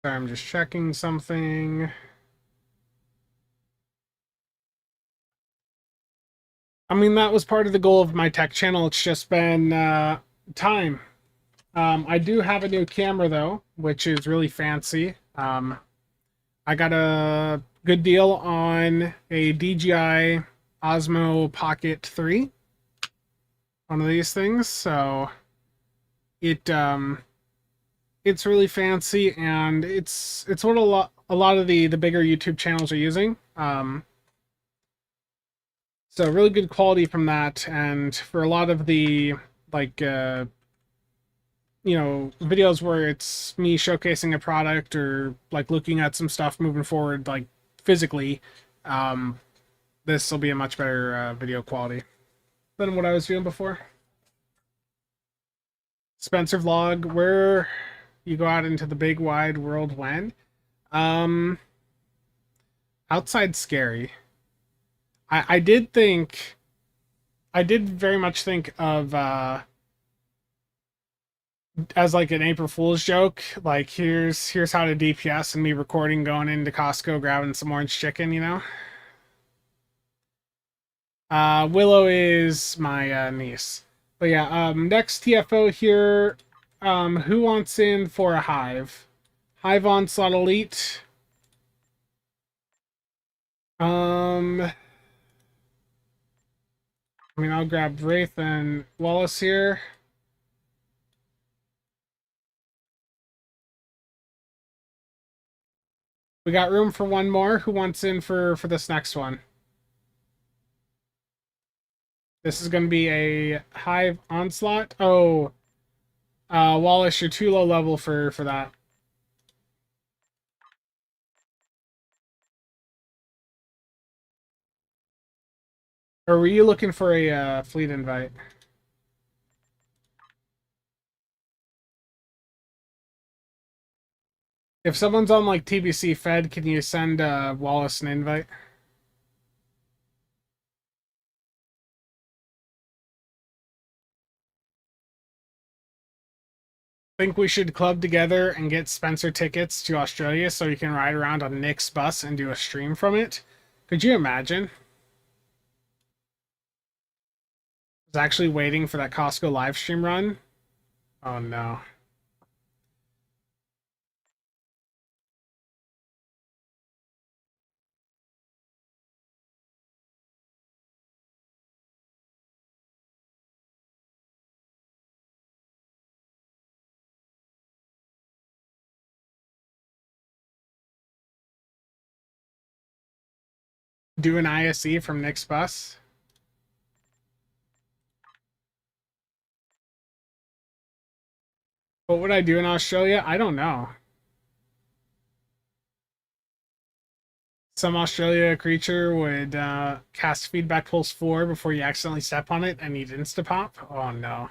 Sorry, I'm just checking something. I mean, that was part of the goal of my tech channel. It's just been time. I do have a new camera, though, which is really fancy. I got a good deal on a DJI Osmo Pocket 3. One of these things. So it's really fancy, and it's what a lot of the bigger YouTube channels are using. So really good quality from that, and for a lot of the, like, videos where it's me showcasing a product or, like, looking at some stuff moving forward, like, physically, this will be a much better video quality than what I was doing before. Spencer vlog, where you go out into the big wide world when? Outside scary. I did very much think of as like an April Fool's joke, like here's how to DPS, and me recording going into Costco grabbing some orange chicken, you know. Willow is my niece. But yeah, next TFO here. Who wants in for a Hive? Hive Onslaught Elite. I mean, I'll grab Wraith and Wallace here. We got room for one more. Who wants in for this next one? This is going to be a Hive Onslaught. Oh, Wallace, you're too low level for that. Or were you looking for a fleet invite? If someone's on, like, TBC Fed, can you send Wallace an invite? Think we should club together and get Spencer tickets to Australia so he can ride around on Nick's bus and do a stream from it? Could you imagine? was actually waiting for that Costco live stream run. Oh no. Do an ISE from Nick's bus. What would I do in Australia? I don't know. Some Australia creature would cast Feedback Pulse 4 before you accidentally step on it and you'd insta-pop. Oh no.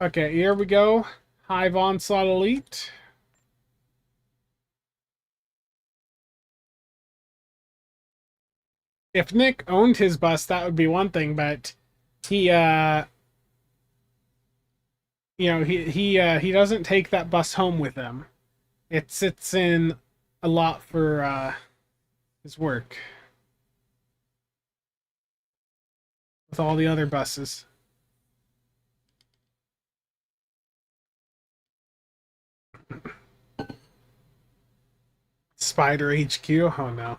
Okay, here we go. Hive Onslaught Elite. If Nick owned his bus, that would be one thing, but he he doesn't take that bus home with him. It sits in a lot for his work with all the other buses. Spider HQ? Oh no.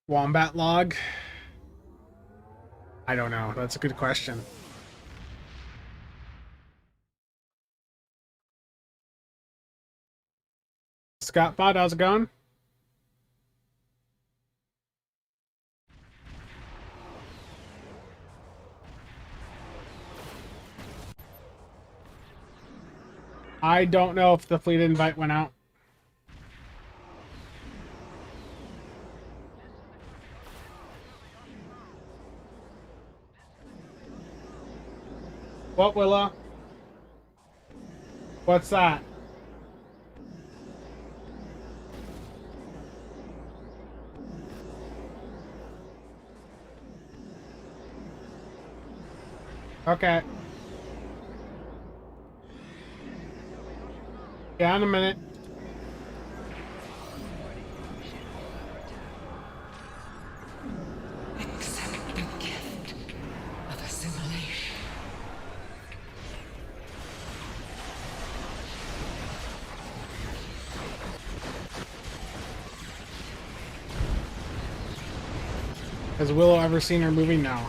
Wombat log? I don't know. That's a good question. Scottbot, how's it going? I don't know if the fleet invite went out. What, Willow? What's that? Okay. Yeah, in a minute. Accept the gift of assimilation. Has Willow ever seen her movie? No.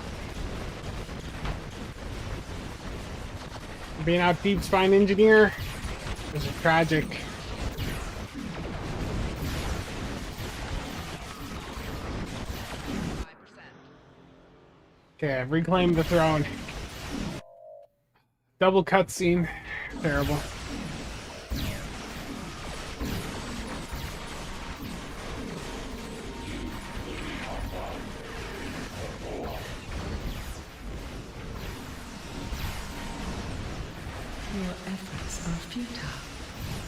Being out deep spine engineer is tragic. Okay, I've reclaimed the throne. Double cutscene. Terrible. Your efforts are futile.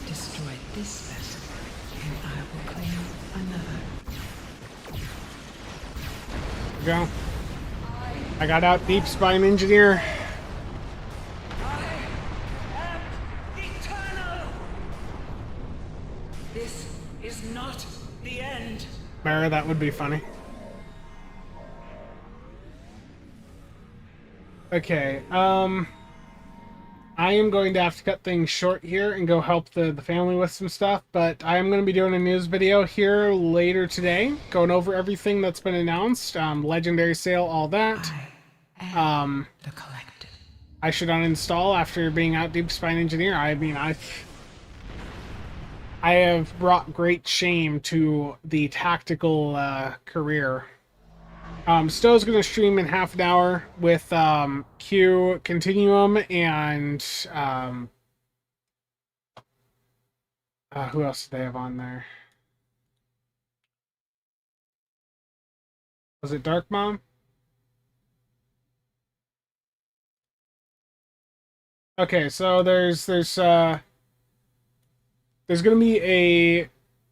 Destroy this vessel, and I will claim another. Go. I got out deep spine engineer. Eternal! This is not the end. Mara, that would be funny. Okay, I am going to have to cut things short here and go help the family with some stuff, but I am going to be doing a news video here later today, going over everything that's been announced, legendary sale, all that. The collective. I should uninstall after being out deep spine engineer. I mean, I have brought great shame to the tactical career. Stowe's going to stream in half an hour with Q, Continuum, and who else do they have on there? Was it Dark Mom? Okay, so there's going to be a,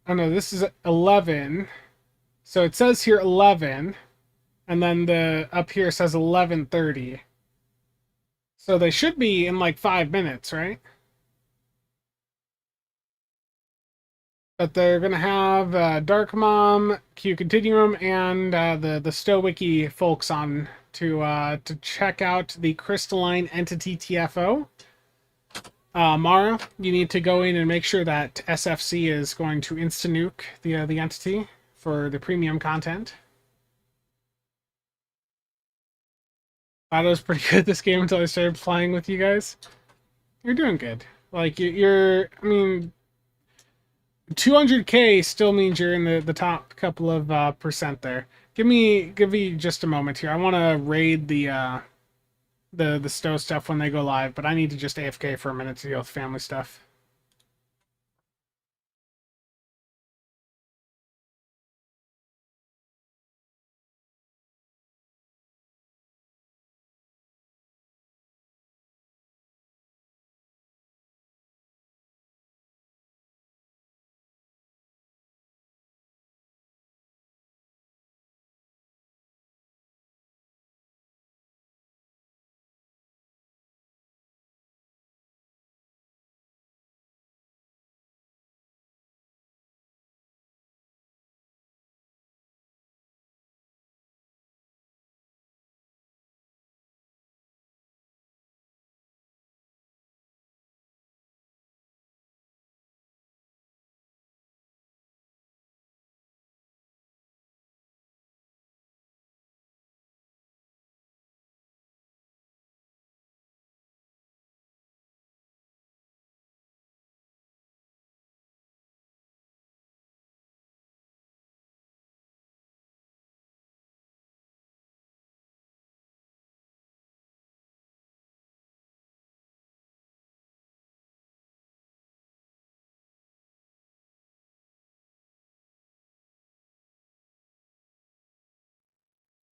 oh no, this is 11. So it says here 11. and then the up here says 11:30. So they should be in like 5 minutes, right? But they're gonna have Dark Mom, Q Continuum, and the Stowwiki folks on to check out the Crystalline Entity TFO. Mara, you need to go in and make sure that SFC is going to insta-nuke the entity for the premium content. I was pretty good at this game until I started playing with you guys. You're doing good. Like, you're I mean, 200k still means you're in the top couple of percent there. Give me just a moment here. I want to raid the Stow stuff when they go live, but I need to just AFK for a minute to deal with family stuff.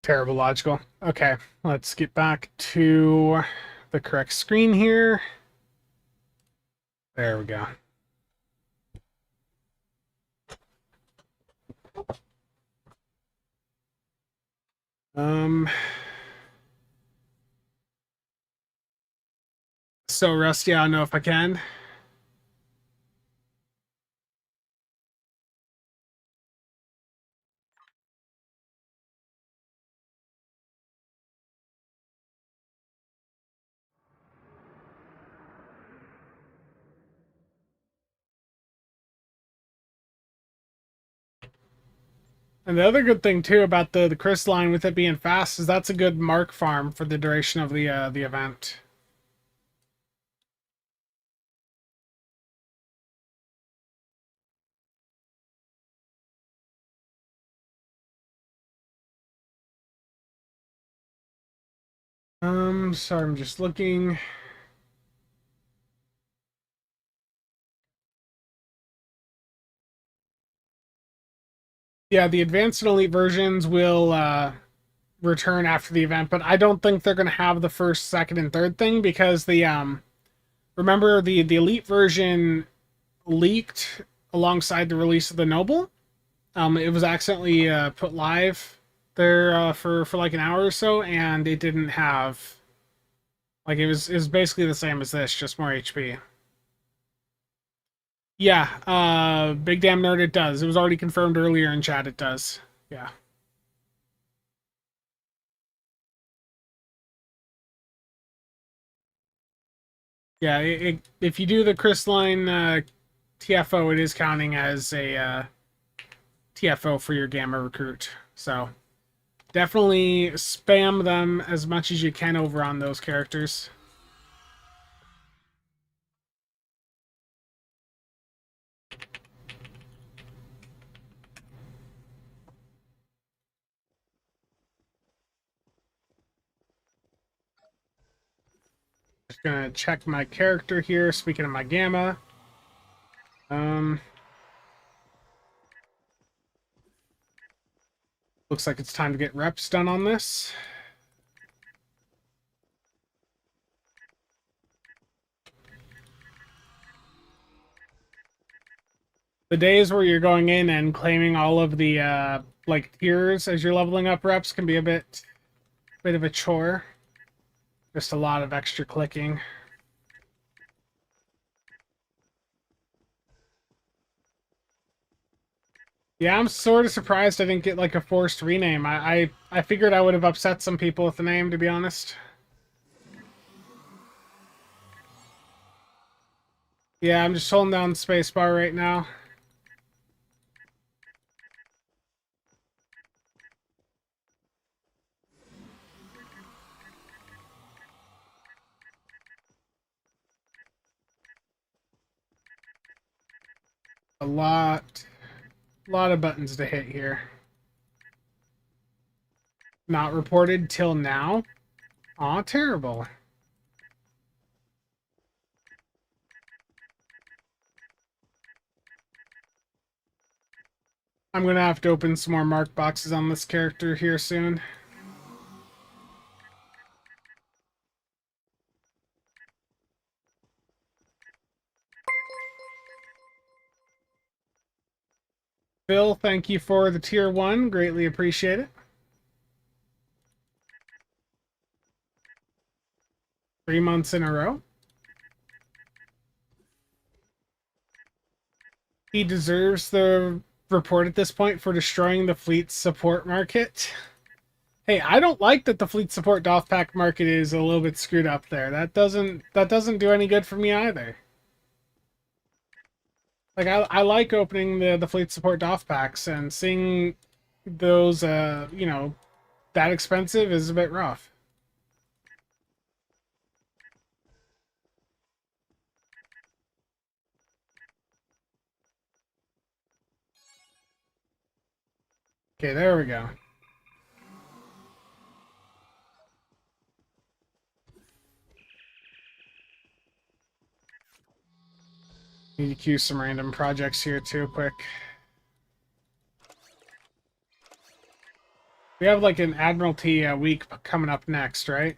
Terrible logical. Okay, let's get back to the correct screen here. There we go. So Rusty, I don't know if I can. And the other good thing too about the Crystalline with it being fast is that's a good mark farm for the duration of the event. Sorry, I'm just looking. Yeah, the advanced and elite versions will return after the event, but I don't think they're gonna have the first, second, and third thing because the remember the elite version leaked alongside the release of the Noble. It was accidentally put live there for like an hour or so, and it didn't have like it was basically the same as this, just more HP. Yeah, Big Damn Nerd, it does. It was already confirmed earlier in chat. It does. Yeah. Yeah, if you do the Crystalline TFO, it is counting as a TFO for your Gamma recruit. So definitely spam them as much as you can over on those characters. Just gonna check my character here. Speaking of my Gamma, looks like it's time to get reps done on this. The days where you're going in and claiming all of the like tiers as you're leveling up reps can be a bit of a chore. Just a lot of extra clicking. Yeah, I'm sort of surprised I didn't get like a forced rename. I figured I would have upset some people with the name, to be honest. Yeah, I'm just holding down spacebar right now. A lot of buttons to hit here. Not reported till now. Aw, terrible. I'm gonna have to open some more mark boxes on this character here soon. Phil, thank you for the tier 1. Greatly appreciate it. 3 months in a row. He deserves the report at this point for destroying the fleet support market. Hey, I don't like that the fleet support doff pack market is a little bit screwed up there. That doesn't do any good for me either. Like I like opening the fleet support doff packs, and seeing those you know, that expensive is a bit rough. Okay, there we go. Need to queue some random projects here too, quick. We have like an Admiralty week coming up next, right?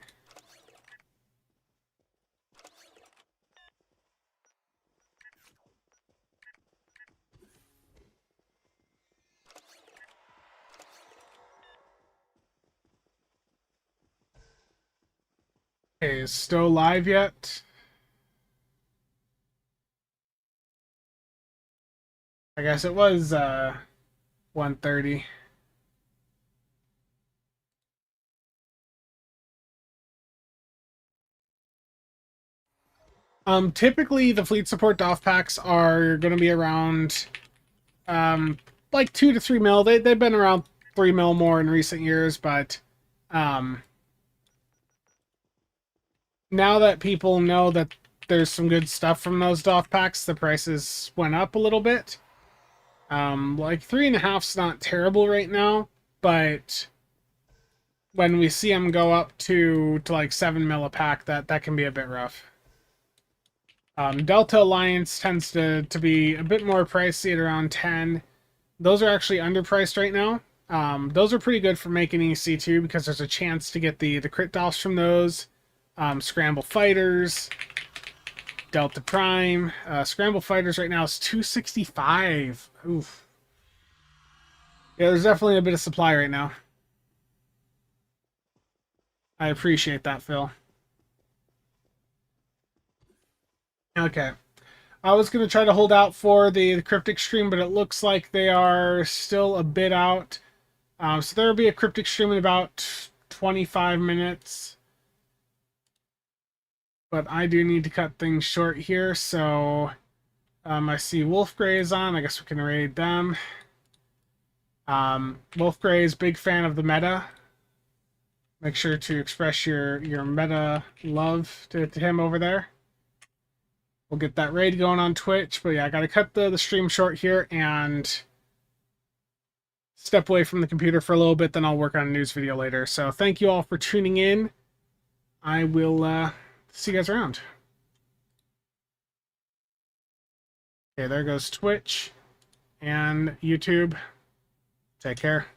Okay, is Stowe live yet? I guess it was 1:30. Typically the fleet support doff packs are going to be around like 2 to 3 mil. They've been around 3 mil more in recent years, but now that people know that there's some good stuff from those doff packs, the prices went up a little bit. Like 3.5's not terrible right now, but when we see them go up to like 7 mil a pack, that can be a bit rough. Delta Alliance tends to be a bit more pricey at around 10. Those are actually underpriced right now. Those are pretty good for making EC2 because there's a chance to get the crit doffs from those. Scramble Fighters, Delta Prime. Scramble Fighters right now is 265. Oof. Yeah, there's definitely a bit of supply right now. I appreciate that, Phil. Okay. I was going to try to hold out for the cryptic stream, but it looks like they are still a bit out. So there will be a cryptic stream in about 25 minutes. But I do need to cut things short here, so I see Wolf Grey is on. I guess we can raid them. Wolf Grey is a big fan of the meta. Make sure to express your meta love to him over there. We'll get that raid going on Twitch. But yeah, I got to cut the stream short here and step away from the computer for a little bit. Then I'll work on a news video later. So thank you all for tuning in. I will see you guys around. Okay, there goes Twitch and YouTube. Take care.